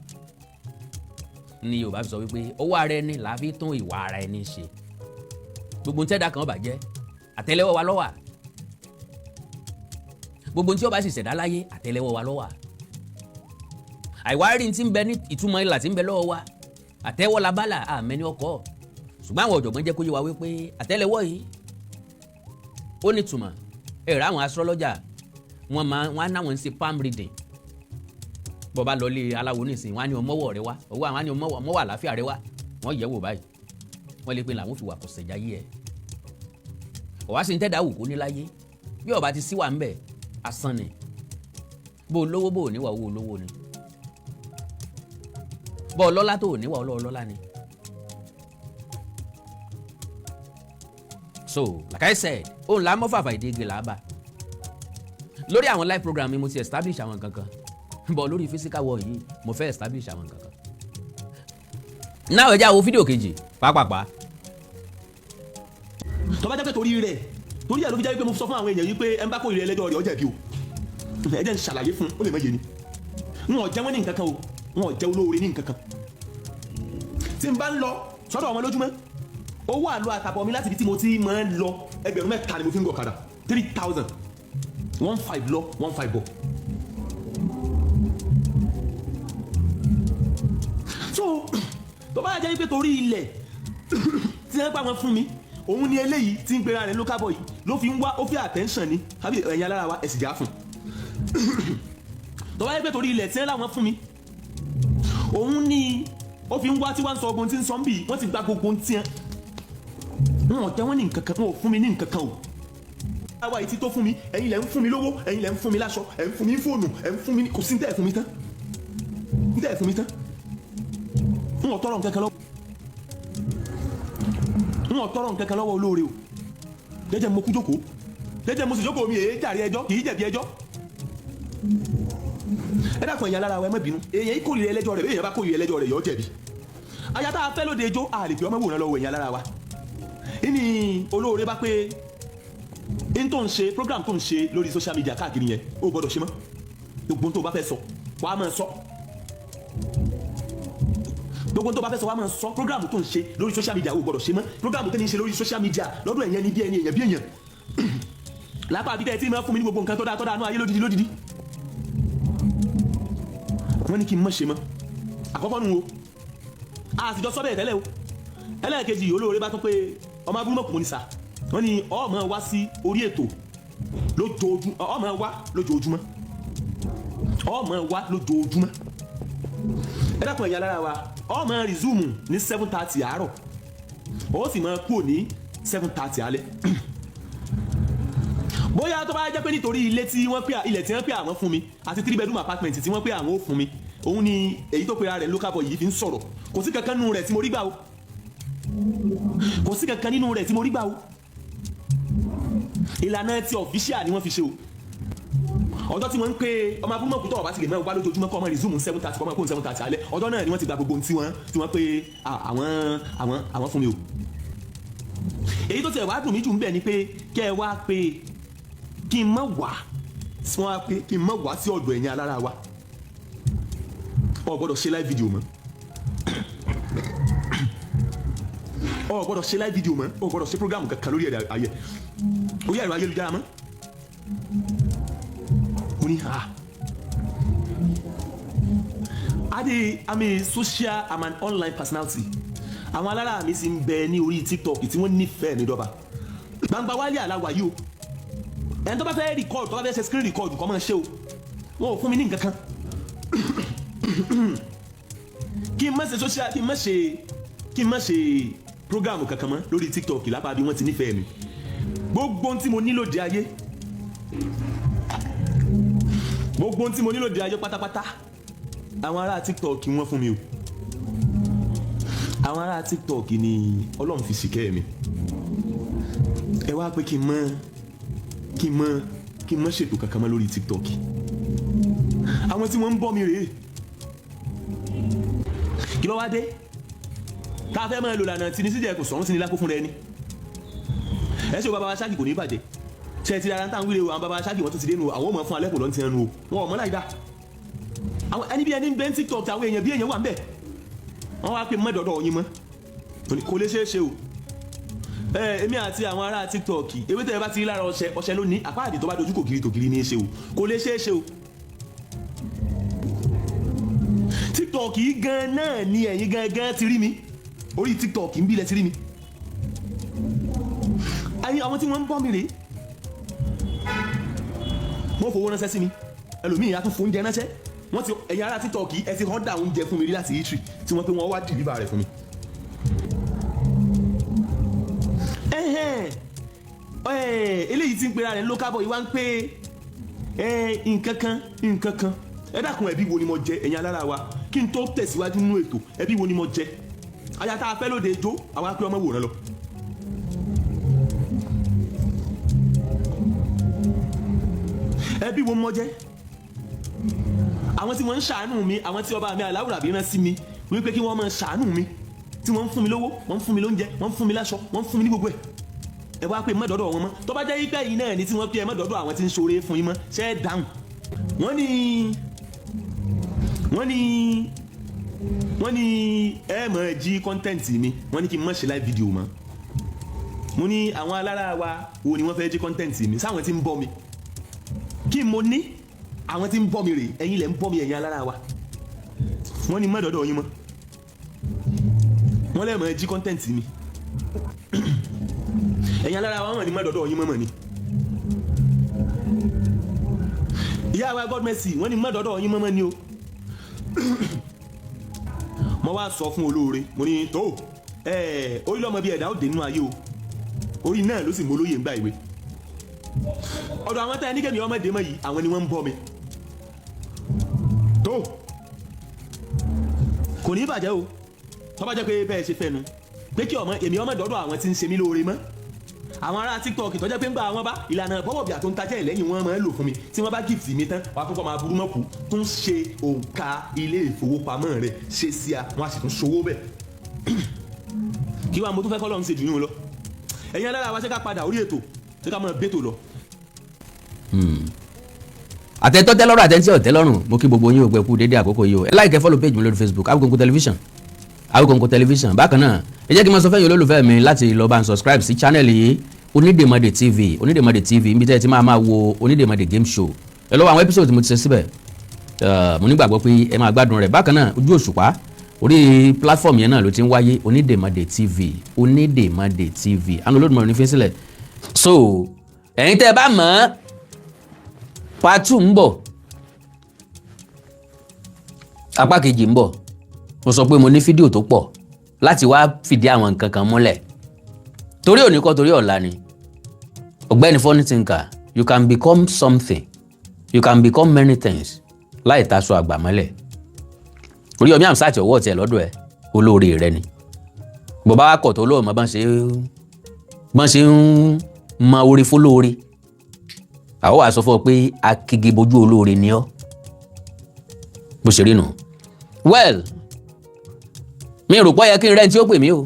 ní Yorùbá fi sọ wípé ọwọ́ ara ẹni là á fi tún ìwà ara ẹni ṣe gbogbo ntẹ́dá kan bàjẹ́ àtẹ́lẹwọ́ wa ló wà gbogbo ntí ó bá sì ṣẹ̀dá láyé àtẹ́lẹwọ́ wa ló wà àìwárí tí ń bẹ ní ìtumọ̀ ìlà tí ń bẹ lọ́wọ́ wa àtẹ́wọ́ la bálà àmẹ́ni ọkọ̀ ṣùgbọ́n àwọn ọ̀jọ̀gbọ́n jẹ́ kó yé wa wípé àtẹ́lẹwọ́ yìí ó ní ìtumọ̀ ẹ̀rọ àwọn astrologer wọn á náwọn ń ṣe palm reading bọ́ bá lọlé aláwo nísìnyí wọn á ní ọmọwọ́ rẹ wá ọwọ́ àwọn á ní ọmọwọ́ àlàáfíà rẹ wá wọ́n yẹ̀ wò báyìí wọ́n lè pe làwọn fi wà kò sẹ̀já yé ẹ̀ ọ̀wá sí ní tẹ́dá wù kó ní láyé bí ọba ti síwà ńbẹ̀ asán ni bó lówó bó níwà owó olówó ni bó ọlọ́lá tó níwà ọlọ́ọ̀lọ́lá ni. So like I said òun là á mọ́ fàfà ìdíje là á bà lórí àwọn live program mi mo ti establish àwọn kankan bọ̀ lórí physical world yìí mo fẹ́ establish àwọn kankan. náà ẹ jẹ́ àwọn fídíò kejì pàápàá. tó bá jẹ́ pé torí ẹ̀ ló fi jẹ́ pé mo sọ fún àwọn èèyàn yìí pé ẹ ń bá kó ìrẹ́ ẹlẹ́jọ́ rẹ̀ ọjà bí o ẹ jẹ́ ń ṣàlàyé fún ó lè mọ̀ yé ni wọn ò jẹ́ wọ́n ní nǹkan kan o wọn ò jẹ́ olóore ní nǹkan kan tí n bá ń lọ sọ́dọ̀ wọn lójúmọ́ owó àlọ́ àtàbọ̀ mi láti ibi tí mo ti máa ń lọ ẹgbẹ̀rún 3 ni mo fi ń gọ̀ kadà 3000 15 lọ 15 bọ̀. so tó bá jẹ́ pé torí ilẹ̀ tí wọ́n pa wọn fún mi òun ni eléyìí tí ń gbéra rẹ̀ local boy ló fi ń wá ó fi attention ni àbí ẹ̀yin alára wa ẹ̀sìn já fún tó bá jẹ́ pé torí ilẹ̀ tí wọ́n láwọn fún mi òun ni ó fi ń wá tí wọ́n ń sọ ogun tí ń sọ ń bì wọ́n ti gba gbogbo tí wọn ò jẹ́ wọ́n ní nǹkan kan wọn ò fún mi ní nǹkan kan o. àwa yìí ti tó fún mi ẹ̀yin lẹ̀ ń fún mi lówó ẹ̀yin lẹ̀ ń fún mi láṣọ ẹ̀ ń fún mi fóònù ẹ̀ ń fún mi kò sí ní tẹ́ ẹ̀ fún mi tán ní tẹ́ ẹ̀ fún mi tán n ò tọrọ nǹkan kan lọ́wọ́ olóore o jẹ́jẹ́ mo kú jókòó jẹ́jẹ́ mo sì jókòó mi èé jàre ẹjọ́ kì í jẹ̀bi ẹjọ́ ẹ dákun ẹ̀yin alára wa ẹ má bínú èèyàn yìí kórìíra ẹlẹ́jọ́ rẹ̀ èèyàn bá kórìíra ẹlẹ́jọ́ rẹ̀ yọ jẹ̀bi aya tá a fẹ́ lóde ijó a lè fi ọmọ wòran lọ́wọ́ ẹ̀yin alára wa ìní olóore bá pé n tó ń ṣe program tó ń ṣe lórí social media káàkiri yẹn ó gbọ́dọ̀ ṣe mọ́ gbogbo tó bá fẹ́ sọ wàá máa sọ gbogbo tó bá fẹ́ sọ wàá máa sọ program tó ń ṣe lórí social media ó gbọ́dọ̀ ṣe mọ́ program tó ní ṣe lórí social media lọ́dọ̀ ẹ̀yẹn ní bí ẹni èèyàn bí èèyàn lápá àbí tẹ́tí máa fún mi ní gbogbo nǹkan tó dáa nú ayé lódìdí wọ́n ní kí n mọ̀ ṣe mọ́ àkọ́kọ́ nu o a sì jọ sọ bẹ́ẹ̀ tẹ́lẹ̀ o ẹlẹ́ẹ̀kejì olóore bá tún pé ọmọ abúlé mọ̀kùnrin sà wọ́n ní ọmọ wá sí orí ètò ọmọ wá lójoojúmọ́ ẹ dákun ẹ̀yin alára wa ọmọ resume ní 7:30 àárọ̀ ó sì máa kúrò ní 7:30 alẹ́ bóyá tó bá jẹ́ pé nítorí ilé tí wọ́n pè àwọn fún mi àti 3 bedroom apartment tí wọ́n pè àwọn ó fún mi òun ni èyí tó pera rẹ̀ local boy yìí fi ń sọ̀rọ̀ kò sí kankan nínú rẹ̀ tí mo rí gbà o kò sí kankan nínú rẹ̀ tí mo rí gbà o ìlànà tí official ni wọ́n fi ṣe o ọjọ́ tí wọ́n ń pe ọmọ abúlé tó ọba ti lè mẹ́rin wá lójoojúmọ́ kọ́ ọmọ resume 7:30 kọ́ ọmọ kó 7:30 alẹ́ ọjọ́ náà ni wọ́n ti gba gbogbo ohun tí wọ́n pe àwọn fún mi o èyí tó ti ẹ̀wá dùn mí jù ń bẹ̀ ni pé kẹ́ ẹ wá pé kí n má wá sí ọ̀dọ̀ ẹ̀yin alára wa o gbọ́dọ̀ ṣe live video mọ́ o gbọ́dọ̀ ṣe live video mọ́ o gbọ́dọ̀ ṣe program kankan lórí ẹ̀rọ ayélujára mọ́ mo ní I'm a social I'm an online personality àwọn alára mi sì ń bẹ ní orí TikTok tí wọ́n nífẹ̀ẹ́ mi dọ́ba gbangba wálé aláwa yìí o ẹni tó bá fẹ́ record tó bá fẹ́ ṣe screen record kọ́ máa ṣe o wọn ò fún mi ní nǹkan kan kí n má ṣe social kí n má ṣe program kankan mọ́ lórí TikTok lápá bí wọ́n ti nífẹ̀ẹ́ mi gbogbo ohun tí mo nílò di ayé pátápátá àwọn ará TikTok wọ́n fún mi o àwọn ará TikTok ni Ọlọ́run fi ṣìkẹ́ mi ẹ wá pé kí n mọ ṣètò kankan mọ́ lórí TikTok àwọn tí wọ́n ń bọ́ mi rèé kí ló wá dé tá a fẹ́ máa lò lànà tí ní síjẹ́ kò sọ̀rọ̀ sí ni lákó fún rẹ ni ẹ ṣe o bàbá wa ṣáàkì kò ní bàjẹ́ ṣe ti ara ń tàn wílé o àwọn bàbá wa ṣáàkì wọ́n tún ti dé nu àwọn ọmọ fún alẹ́ kò lọ́n ti ẹnu o wọn ò mọ́ láì dá àwọn ẹni bí ẹni ń bẹ ní TikTok àwọn èèyàn bí èèyàn wà ń bẹ̀ wọ́n wá pé mọ́dọ̀dọ̀ yín mọ́ kò lè ṣeé ṣe o èmi àti àwọn ará TikTok ewé tẹ́ ẹ bá ti rí lára ọṣẹ lónìí àpáàdé tó bá dojú kò kiri tòkiri ní í ṣe o kò lè ṣeé ṣe o TikTok yìí gan náà ni ẹ̀yin gangan ti rí mi orí TikTok ń bí lẹ ti rí mi àwọn tí wọ́n ń bọ́ mi rèé wọ́n fowó ránṣẹ́ sí mi ẹlòmíì á tún fún oúnjẹ ránṣẹ́ wọ́n ti ẹ̀yin ará TikTok yìí ẹ ti hàn dá oúnjẹ fún mi rí láti eatery tí wọ́n pé wọ́n wá deliver rẹ̀ fún mi. eléyìí tí ń pera rẹ̀ local boy wá ń pé nǹkan kan ẹ dákun ẹbí wo ni mo jẹ ẹ̀yin alára wa kí n tó tẹ̀síwájú nínú ètò ẹbí wo ni mo jẹ aya tá a fẹ́ lóde ijó àwa pé ọmọ wòran lọ. ẹbí wo mo jẹ àwọn tí wọ́n ń ṣàánú mi àwọn tí ọba mi aláwùrà bí rán sí mi wípé kí wọ́n máa ṣàánú mi tí wọ́n ń fún mi lówó wọ́n ń fún mi lóúnjẹ wọ́n ń fún mi láṣọ wọ́n ń fún mi ní gbogbo ẹ̀ ẹ wá pé mọ́dọ̀dọ̀ wọn mọ́ tó bá jẹ́ yípẹ́ yìí náà ni tí wọ́n pé ẹ mọ́dọ̀dọ̀ àwọn tí ń ṣoore fún yín mọ́ ṣe é dáhùn wọ́n ní ẹ máa jí kọ́ńtẹ́ǹtì mi wọ́n ní kí n má ṣe live video mọ́ mo ní àwọn alára wa wo ni wọ́n fẹ́ jí kọ́ńtẹ́ǹtì mi sáwọn tí ń bọ́ mi kí mo ní àwọn tí ń bọ́ mi rè ẹ̀yin lẹ̀ ń bọ́ mi ẹ̀yin alára wa wọ́n ní mọ́dọ̀dọ̀ yín mọ́ wọ́n lè máa jí kọ́ńtẹ́ǹtì mi ẹ̀yin alára wa wọ́n ní mọ́dọ̀dọ̀ yín mọ́ ni ìyá wa God mercy wọ́n ní mọ́dọ̀dọ̀ yín mọ́ ni o mo wá sọ fún olóore mo ní tó orí lọ́mọ bíi ẹ̀dá ó dé nínú ayé o orí náà ló sì mọ olóyè ń gbà ìwé ọ̀dọ̀ àwọn táyà nígbẹ̀mí ọmọdé mọ́ yìí àwọn ni wọ́n ń bọ́ mi tó kò ní bàjẹ́ o tó bá jẹ́ pé bẹ́ẹ̀ ṣe fẹ́nu pé kí èmi ọmọ dọ́dọ̀ àwọn tí ń ṣe mí lóore mọ́ àwọn ará TikTok tó jẹ́ pé ń gba àwọn bá ìlànà bọ́wọ̀bìà tó ń tajà ìlẹ́yìn wọn máa ń lò fún mi tí wọ́n bá gift mi tán wàá kọ́kọ́ máa burú mọ́kù tún ṣe òǹkà ilé ìfowópamọ́ rẹ̀ ṣe sí a wọ́n á sì tún ṣòwò bẹ̀. kí wàá mo tún fẹ́ kọ́ lọ́run ṣe jù yín lọ ẹ̀yin alára wa ṣe ká padà orí ètò ṣe ká máa bẹ́tò lọ. àtẹ̀tọ́ tẹ́ lọ́rùn àtẹ̀tí ọ̀tẹ́ lọ́rùn mo kí gbogbo yín ògbẹ́kú dédé àkókò yìí o ẹ like ẹ follow page mi lórí Facebook Awikoko television bákan náà ẹ jẹ́ kí n máa sọ fẹ́yìn olólùfẹ́ mi láti lọ bá ń subscribe sí channel yìí Onídèmọdé TV níbi tẹ́ ẹ ti máa wo Onídèmọdé game show ẹ lọ́wọ́ àwọn episode mo ti ṣe síbẹ̀ mo nígbàgbọ́ pé ẹ máa gbádùn rẹ̀ bákan náà Ojú Òṣùpá orí platform yẹn náà ló ti ń wáyé Onídèmọdé TV àwọn olódùmarè ní fi sílẹ̀ so ẹ̀yin tẹ́ ẹ bá mọ̀ part 2 ń bọ̀ apá kejì ń bọ̀ mo sọ pé mo ní fídíò tó pọ̀ láti wá fìdí àwọn nǹkan kan múlẹ̀ torí òní kọ́ torí ọ̀la ni ọ̀gbẹ́ni funny thinker you can become something you can become many things láì taṣọ àgbà mọ́lẹ̀ Oríyọmí Hamzat ọwọ́ tiẹ̀ lọ́dọ̀ ẹ̀ olóore rẹ ni bọ̀bá wa kọ̀ tó lóòmọ́ bọ́n ṣe ń mọ orí fólóore àwọn wàá sọ fún ọ pé akigi bojú olóore ni ọ́ bó ṣe rí nù well mi rò pọ́ yẹ kí n rẹ́ tí ó pè mí o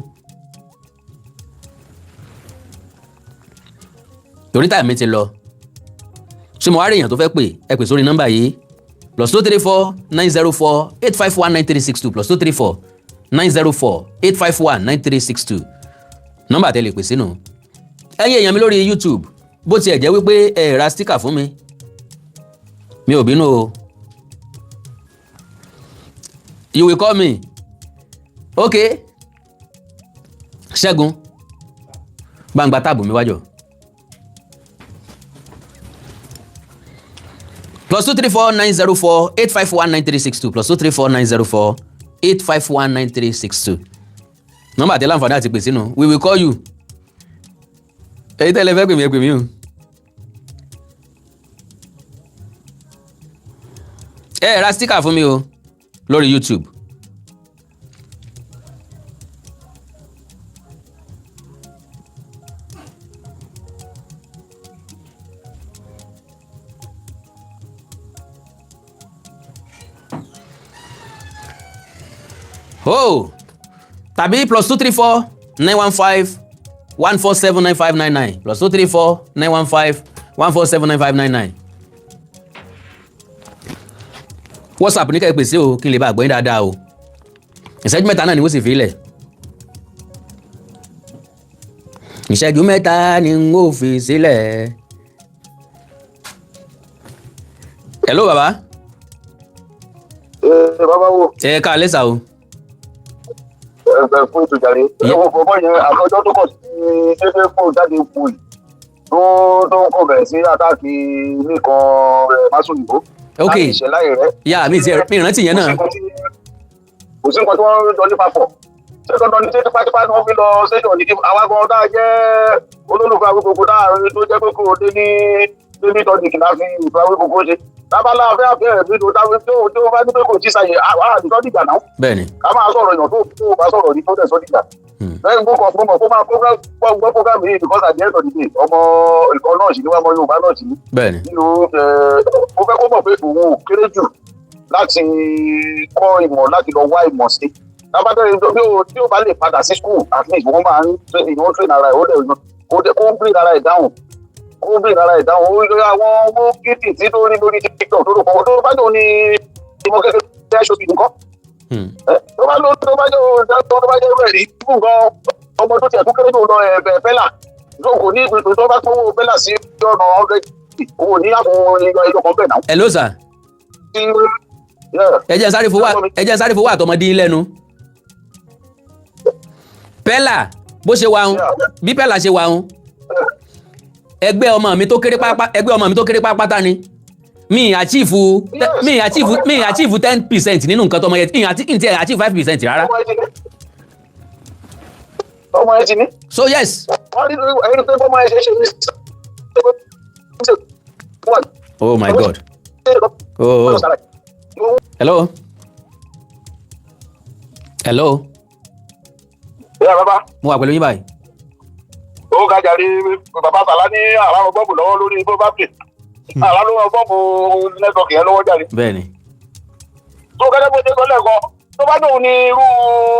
torí táì mi ti lọ ṣé mo wá rí èèyàn tó fẹ́ pè ẹ pè sórí nọ́mbà yìí +234 904 851 9362 +234 904 851 9362 nọ́mbà tẹ́ lè pè sínú ẹ̀yin èèyàn mi lórí YouTube bó tiẹ̀ jẹ́ wípé ẹ ra sticker fún mi ò bínú o you will call me okay Ṣẹ́gun gbangba táàbù mi wájọ +234 904 851 9362 +234 904 851 9362 nọ́mbà àti láǹfààní àti pè sínú we will call you èyí tẹ́lẹ̀ fẹ́ pè mí o ẹ ra sticker fún mi o lórí YouTube tàbí +234 915 147 9599 +234 915 147 9599 WhatsApp ní ká ẹ pèsè o kí n lè bá àgbọ̀yìn dáadáa o ìṣẹ́jú mẹ́ta náà ni wọ́n sì fi lẹ̀ ìṣẹ́jú mẹ́ta ni wọ́n fi sílẹ̀. Hello bàbá. Bàbá wo. ẹ ká lẹ́sà o. Fún ètò ìjàre ẹ̀wọ̀n fọmọ yẹn àkọjọ́ tó kọ̀ sí dédé fún jáde ipò yìí tó ń kọ̀ bẹ̀rẹ̀ sí àtàkì nìkan Másùlùmí. ok ìṣẹ̀láyè rẹ̀. yà mí ìrántí yẹn náà. kò sí nǹkan tí wọ́n ń jọ ní papọ̀ ṣé dandan ní tipátipá ni wọ́n fi lọ ṣẹ́jọ̀ ní àwa gan dáa jẹ́ olólùfẹ́ Awikoko dáa tó jẹ́ pé kò dé ní débi tọ́jú kìlá fi ìfẹ́ Awikoko ṣe tábàlà afẹ́ àfẹ́ mi tó dáwé tó bá ní pé kò tí sàyè àwọn àdìsọ́ dìgbà náà. bẹ́ẹ̀ni. ká máa sọ̀rọ̀ èèyàn tó bá sọ̀rọ̀ ní tó dẹ̀ sọ́ dìgbà. lẹ́yìn gbọ́kàn fún ọmọ kó máa gbọ́ program yìí because at the end of the day ọmọ ìkọ́ náà sì ni wọ́n mọ Yorùbá náà sì ni. bẹ́ẹ̀ni. nínú mo fẹ́ kó mọ̀ pé òun ò kéré jù láti kọ́ ìmọ̀ láti lọ wá ìmọ̀ sí. tábàtẹ́ tí ó bá lè padà sí school at least wọ́n máa ń train ara ẹ̀ ó dẹ̀ kó ń bring ara ẹ̀ down ó bèrè ara ìdáhùn àwọn owó gidi tí tó rí lórí TikTok tó rò tó bá jò ní ìmọ̀ kékeré ṣòfin nǹkan tó bá jẹ́ rẹ̀ rí fún nǹkan ọmọ tó tiẹ̀ tó kéré jù lọ bẹ́là kò ní tó bá tówó bẹ́là sí ọ̀nà ọ̀rẹ́ òun ní àpò ẹjọ́ kan bẹ̀ náà. Hello sir. ẹ jẹ́ sáré fowó àtọmọdé lẹ́nu pẹ́là bó ṣe wà ń bí pẹ́là ṣe wà ń ẹgbẹ́ ọmọ mi tó kéré pápátá ni mi achieve 10% nínú nǹkan tọmọ yẹn tí ẹ achieve 5% rárá. ọmọ yẹn ti ní. so yes. Oh my God. Oh. Hello. Hello. Yeah, baba. Mo wà pẹ̀lú yín báyìí. ó kájàre bàbá Sàlá ní àrùn bọ́ọ̀bù lọ́wọ́ lórí bó bá pè àrùn bọ́ọ̀bù nẹ́tọ̀kì yẹn lọ́wọ́ jáde. bẹ́ẹ̀ni. tó gẹ́gẹ́ bó ṣe sọ lẹ́ẹ̀kan tó bá dòun ní irú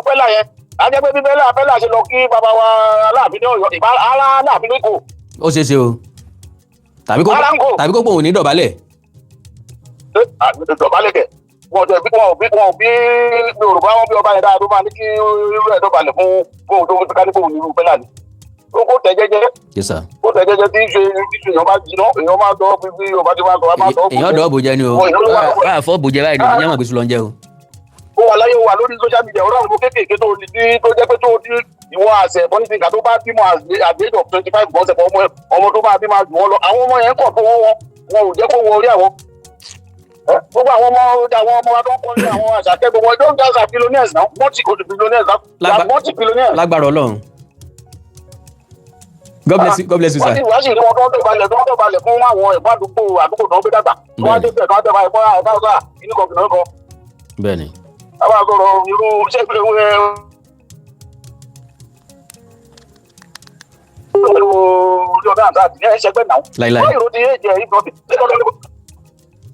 pẹ́lá yẹn á jẹ́ pé bí pẹ́lá ṣe lọ kí bàbá wa Aláàfin ní Ọ̀yọ́ ìbá Aláàfin ní kò. ó ṣeé ṣe o tàbí kó pòun ní dọ̀bálẹ̀. dọ̀bálẹ̀ kẹ̀ wọn ò bí Yorùbá wọn bí ọba yẹn dáa tó máa ní kí irú ẹ̀ dọ̀bálẹ̀ fún kóun tó ká ní kóun ní irú pẹ́lá ni. Kó tẹ jẹ́jẹ́. Yes sir. Kó tẹ jẹ́jẹ́ tí èèyàn bá jiná èèyàn máa dọ́ bí Yorùbá ti máa dọ́ máa dọ́. èèyàn dọ́ bòjẹ́ ni o wà á fọ́ bòjẹ́ báyìí ni ìyá mọ̀ pé sùn lọ ń jẹ́ o. ó wà láyé wà lórí social media ọ̀rọ̀ àwọn kéékèèké tó jẹ́ pé tó ní ìwọ àṣẹ pọ́lítíkà tó bá bímọ at the age of 25 bọ́sẹ̀ fún ọmọ tó máa bí máa jù wọ́n lọ àwọn ọmọ yẹn kọ̀ fún wọn ò jẹ́ kó wọ orí àwọn. gbogbo àwọn ọmọ wa tó ń kọ́ ní àwọn àṣàkẹ́ gbogbo ẹ̀ don't just have billionaires now multi-billionaires. lágbára Ọlọ́run. God bless you sir. wọ́n ti wá sí ìwọ́n tó ń dọ̀balẹ̀ fún àwọn ẹ̀gbọ́n àdúgbò tó ń gbé dàgbà. wọ́n á dé bẹ̀rẹ̀ kan tẹ̀ báyìí fún àwọn ọ̀gá inú kan kìnnìún kan. bẹ́ẹ̀ni. a máa sọ̀rọ̀ irú ṣé ìpínlẹ̀ orí ọ̀dọ́ àti àti ẹ̀ ṣẹgbẹ́ náà. láíláí. wọ́n ìròdì èjì ẹ̀ ìgbọ̀dì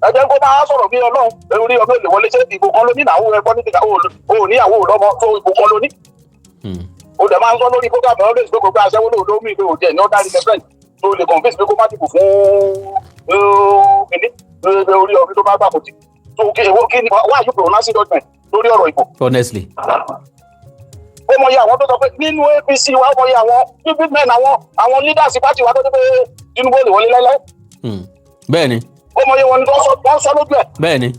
ẹ̀jẹ̀ kó máa sọ̀rọ̀ bí Ọlọ́run orí ọmọ èlé wọlé ṣé ìbò kan ló ní ìnáwó ẹ̀ pọ́lítíkà ò níyàwó lọ́mọ tó ìbò kan ló ní. o dẹ̀ máa ń sọ lórí program ẹ̀rọ lè sọ gbogbo aṣẹ́wó lóòótọ́ mi pé òjẹ́ ní ọ̀dà represent tó lè convince pé kó má dìbò fún kìnní orí ọ̀gbìn tó bá gbà kò tí. so kí ni why you pronouncing judgment lórí ọ̀rọ̀ ìbò. honestly. ó mọ iye àwọn tó sọ pé nínú APC wa ó mọ iye àwọn big men àwọn leaders party wa tó dé pé Tinubu lè wọlé láíláí. bẹ́ẹ̀ni. ó mọ iye wọn ni wọ́n sọ lójú ẹ̀. bẹ́ẹ̀ni.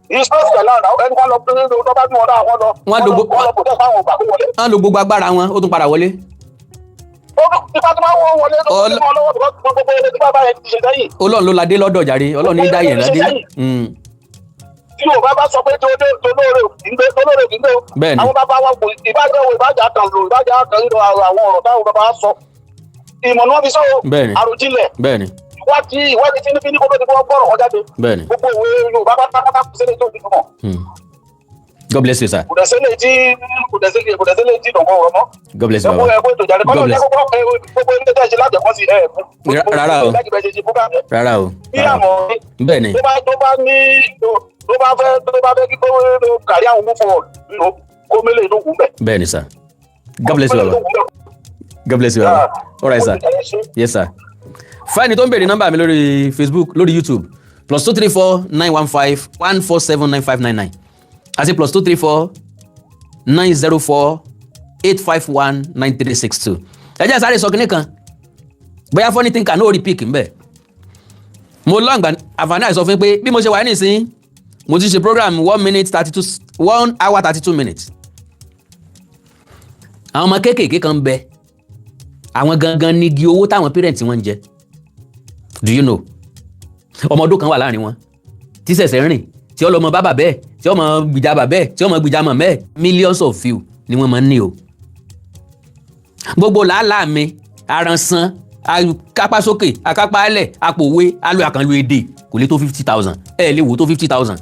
ìsọ́ọ̀sì ẹ̀ náà ẹni kan lọ pé tó bá tún wọn dá àwọn lọ. wọ́n lọ kò tẹ́ fáwọn ògbà kó wọlé. wọ́n lo gbogbo agbára wọn ó tún padà wọlé. ìfà tó máa wọ́n wọlé tó ti mọ́ lọ́wọ́ gbogbo ilé tí bàbá yẹn ti ṣe sẹ́yìn. Ọlọ́run ló ládé lọ́dọ̀ jàre Ọlọ́run ní dáyẹ̀ ládé. tí Yorùbá bá sọ pé tolóore òkìgbé o. bẹ́ẹ̀ni. àwọn bàbá wa kò ìbájà kan lò ìbájà kan nínú àwọn ọ̀rọ̀ táwọn bàbá sọ. ìmọ̀ náà fi sọ àròjinlẹ̀. bẹ́ẹ̀ni. ìwádìí tí ní kó tó ti fọwọ́ gbọ́rọ̀ wọn jáde. bẹ́ẹ̀ni. gbogbo ìwé Yorùbá pátápátá kò sílẹ̀ tó ti fún wọn. God bless you sir. kò dẹ̀ sílẹ̀ tí dọ̀gbọ́n ọ̀rọ̀ mọ́. God bless you baba. God bless. rárá o. rárá o. bẹ́ẹ̀ni. tó bá fẹ́ kí kárí àwọn move forward kó mélé inú kú bẹ̀. bẹ́ẹ̀ni sir. God bless you baba. God bless you baba. All right sir. Yes sir. fáìní tó ń bèrè nọ́mbà mi lórí Facebook lórí YouTube +234 915 147 9599 àti +234 904 851 9362. ẹ jẹ́ sáré sọ kínní kan bóyá funny thinker náà rí pick ńbẹ̀. mo lọ àgbà àǹfààní àìsọ fún pé bí mo ṣe wà nísìnyí mo ti ṣe program 1 hour 32 minutes. àwọn ọmọ kéékèèké kan ń bẹ àwọn gangan ní igi owó táwọn parents wọn ń jẹ. Do you know? ọmọ ọdún kan wà láàrin wọn tí ṣẹ̀ṣẹ̀ rìn tí ọlọmọ bàbá bẹ́ẹ̀ tí ọmọ gbìjà bàbá bẹ́ẹ̀ tí ọmọ gbìjà mọ̀ bẹ́ẹ̀ millions of view ni wọ́n máa ń ní o. gbogbo làálàá mi aransan akápá sókè akápá alẹ̀ apòwe alo àkànlò èdè kò lè tó 50,000 ẹ lè wò tó 50,000.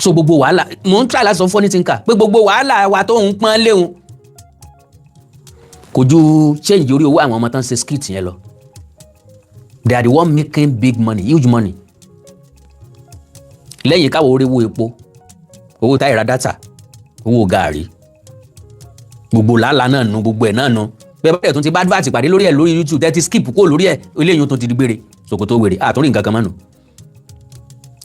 so gbogbo wàhálà mò ń try láti sọ fún ní tínká pé gbogbo wàhálà wa tó ń pọ́n léwu kò ju change orí owó àwọn ọmọ tán ṣe skit yẹn lọ. They are the one making big money, huge money. lẹ́yìn káwọ́ orí owó epo owó táyà dátà owó gàárì gbogbo làálàá náà nu gbogbo ẹ̀ náà nu bẹ́ẹ̀ bá tẹ̀ tún ti bá advert pàdé lórí ẹ̀ lórí YouTube tẹ́ ti skip kó lórí ẹ̀ eléyìí tó ti di gbére ṣòkòtò wèrè àtúrì nǹkan kan mọ́nu.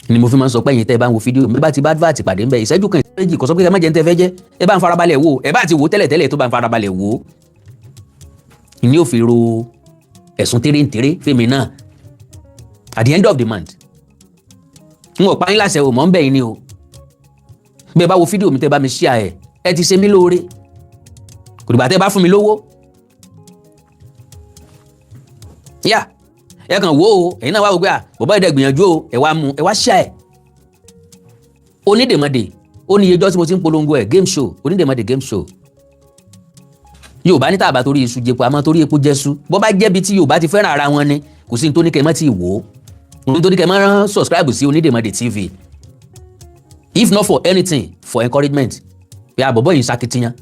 ni mo fi máa ń sọ pé ẹ̀yin tẹ́ bá ń wo fídíò mi bá ti bá advert pàdé ń bẹ ìṣẹ́jú kan ìṣẹ́jú kò sọ pé ẹ má jẹ́ ń tẹ́ fẹ́ jẹ́ ẹ bá ń farabalẹ̀ wò ẹ bá ti wò tẹ́lẹ̀ tó bá ń farabalẹ̀ wò ni ó fi ro ẹ̀sùn tẹ́rẹ́ntẹ́rẹ́ fèmí náà at the end of the month n ò pa yín láṣẹ o mọ̀ ń bẹ̀ yín ni o bẹ́ẹ̀ bá wo fídíò mi tẹ́ bá mi share ẹ ti ṣe mí lóore kò dìgbà tẹ́ bá fún mi lówó yá ẹ kàn wò ó ẹ̀yin náà wá wò pé bàbá ìdẹ gbìyànjú o ẹ wá mú ẹ wá share onídèmọdè ó ní iyejọ́ tí mo ti ń polongo ẹ̀ game show onídèmọdè game show Yorùbá ní tàbá torí iṣu jẹpo àmọ́ torí epo jẹ́sú bó bá jẹ́bi tí Yorùbá ti fẹ́ràn ara wọn ni kò sí ní tó ní kẹ́ mọ́ tí ì wò ó nítorí kẹ́ mọ́ subscribe sí Onídèmọdè TV if not for anything for encouragement pé àbọ̀bọ̀ yìí ṣakitiyan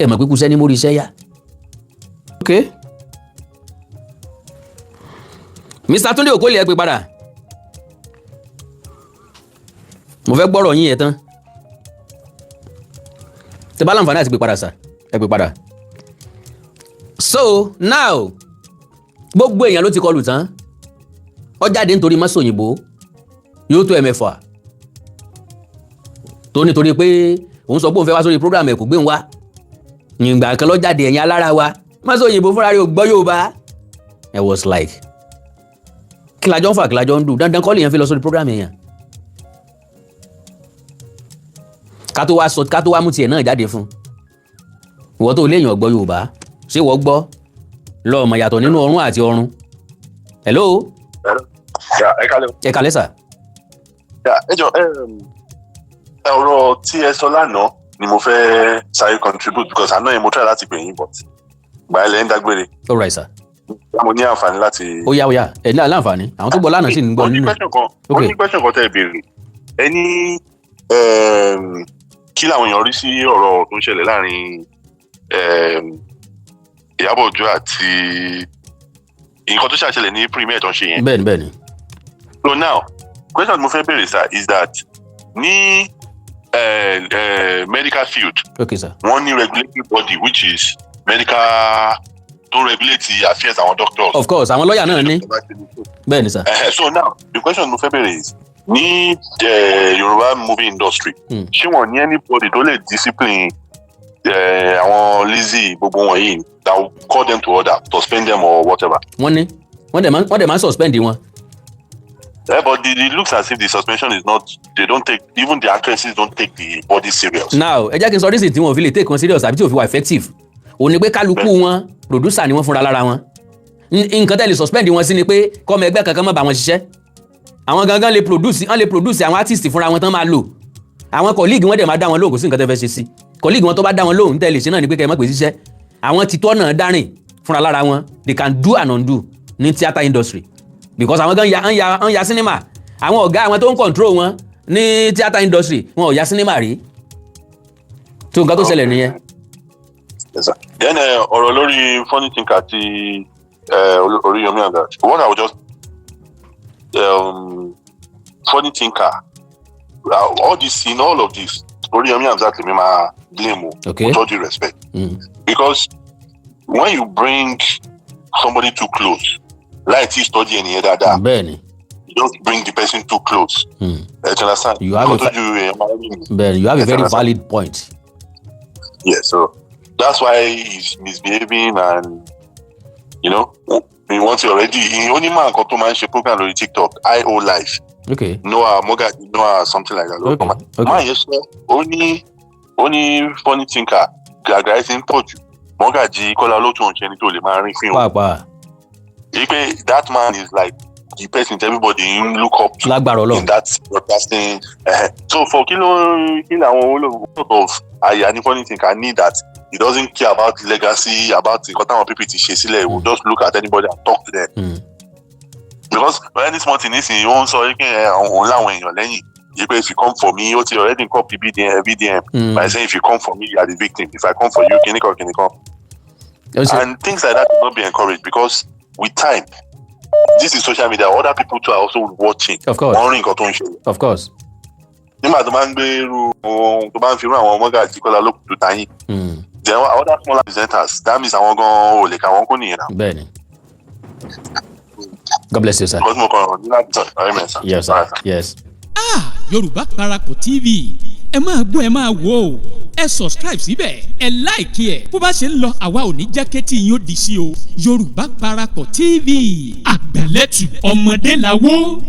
ẹ mọ̀ pé kú sẹ́ni mórí iṣẹ́ yá. ok Mr. Túndé Òkólé ẹ pè padà mo fẹ́ gbọ́rọ̀ yín yẹn tán tẹ bá láǹfààní àti pè padà sà ẹ pè padà. so now gbogbo èèyàn ló ti kọlù tán ó jáde nítorí mọ́sòyìnbó yóò tó ẹ̀mẹ́fà tó nítorí pé òun sọ pé òun fẹ́ wá sórí program ẹ̀ kò gbé ń wá ìgbà kan ló jáde ẹ̀yìn alára wa mọ́sòyìnbó fúnra rẹ̀ ò gbọ́ Yorùbá. I was like kí lajọ́ ń fà kí lajọ́ ń dù dandan kọ́ lèèyàn fi lọ sórí program èèyàn ká tó wá mú tiẹ̀ náà jáde fún ìwọ tó léèyàn gbọ́ Yorùbá ṣé wọ́n gbọ́ lọ́ọ̀mọ̀ yàtọ̀ nínú ọ̀run àti ọ̀run. hello. ẹ kálẹ́ sà. ẹ jọ ọ̀rọ̀ tí ẹ sọ lánàá ni mo fẹ́ sáré contribute because àná yẹn mo try láti pè yín but gbà ẹ lẹ́ ń dágbére. all right sir. mo ní àǹfààní láti. ó yá ẹ ní láǹfààní àwọn tó gbọ́ lánàá sì ń gbọ́ nínú. ó ní question kan tẹ́ ẹ béèrè ẹ ní kí làwọn èèyàn rí sí ọ̀rọ̀ tó ń ṣẹlẹ̀ láàrin Ìyábọ̀ Òjó àti nǹkan tó ṣàṣẹlẹ̀ ní premier tó ń ṣe yẹn. bẹ́ẹ̀ni. so now question mo fẹ́ béèrè sir is that ní medical field. okay sir. wọ́n ní regulatory body which is medical to regulate the affairs àwọn doctors. of course àwọn lọ́ọ̀yà náà ní. bẹ́ẹ̀ni sir. so now the question mo fẹ́ béèrè is ní Yorùbá movie industry ṣé wọ́n ní anybody tó lè discipline àwọn lazy gbogbo wọn yìí that will call them to order suspend them or whatever. wọ́n dẹ̀ máa suspend wọn. But it looks as if the suspension is not. They don't take, even the actresses don't take the body serious. now ẹ jẹ́ kí n sọ reason tí wọ́n fi lè take wọn serious àbí tí wọ́n fi wà effective òun ni pé kálukú wọn producer ni wọ́n fúnra lára wọn nǹkan tẹ́ lè suspend wọn sí ni pé kọ́mọ ẹgbẹ́ kankan má bá wọn ṣiṣẹ́ àwọn gangan lè produce àwọn artist fúnra wọn tán máa lò àwọn colleague wọn dẹ̀ máa dá wọn lóhùn kò sí nǹkan tẹ́ fẹ́ ṣe sí colleague wọn tó bá dá wọn lóhùn tẹ́ lè ṣe náà ni pé kẹ́ ẹ má pè ṣiṣẹ́ àwọn titọ́ náà dárìn fúnra lára wọn they can do and undo ní theatre industry because àwọn gan ya cinema àwọn ọ̀gá àwọn tó ń control wọn ní theatre industry wọn ò ya cinema rí tó nǹkan tó ṣẹlẹ̀ nìyẹn. then ọ̀rọ̀ lórí funny thinker àti Oriyomi and that what I would just funny thinker all this in all of this Oriyomi and that me ma blame with all due respect because when you bring somebody too close like he study any dada bẹ́ẹ̀ni you don't bring the person too close you understand you have a very valid point. Yeah, so that's why he's misbehaving and he wants to already he only man kan tó máa ń ṣe program lórí TikTok IO life Noah something like that man yẹn sọ ó ní funny thinker gàgà ẹ ti ń pọ̀ jù Mọ́gàjí Kọ́lá Olótùn ṣe ni tó lè máa rin fíìmù pàápàá that man is like the person everybody look up to in that broadcasting so for kí làwọn olóògùn of àyà ní funny thinker need that he doesn't care about legacy about nǹkan táwọn people ti ṣe sílẹ̀ he will just look at anybody and talk to them because any small thing nísìnyí ó ń sọ pé òun láwọn èèyàn lẹ́yìn yìí pé if you come for me ó ti already copy BDM by saying if you come for me you are the victim if I come for you kìnìkan and things like that will not be encouraged because with time this is social media other people too are also watching. of course wọ́n rí nǹkan tó ń ṣe. of course. nígbà tó máa ń gbé irú tó máa ń fi irú àwọn Mọ́gàjí Kọ́lá Olótùn táyìn. then other smaller presenters that means àwọn gan-an ò lè ka wọn kó nìyẹn náà. bẹ́ẹ̀ni. God bless you sir. because mo kàn rán ní láti sọ amen sir. yes sir yes. Yorùbá Parapọ̀ TV ẹ máa gbọ́ ẹ máa wò ó ẹ subscribe síbẹ̀ ẹ like ẹ bó bá ṣe ń lọ àwa ò ní jákẹ́tì yín ó di sí o Yorùbá Parapọ̀ TV àgbàlẹ́tù ọmọdé làwọ̀.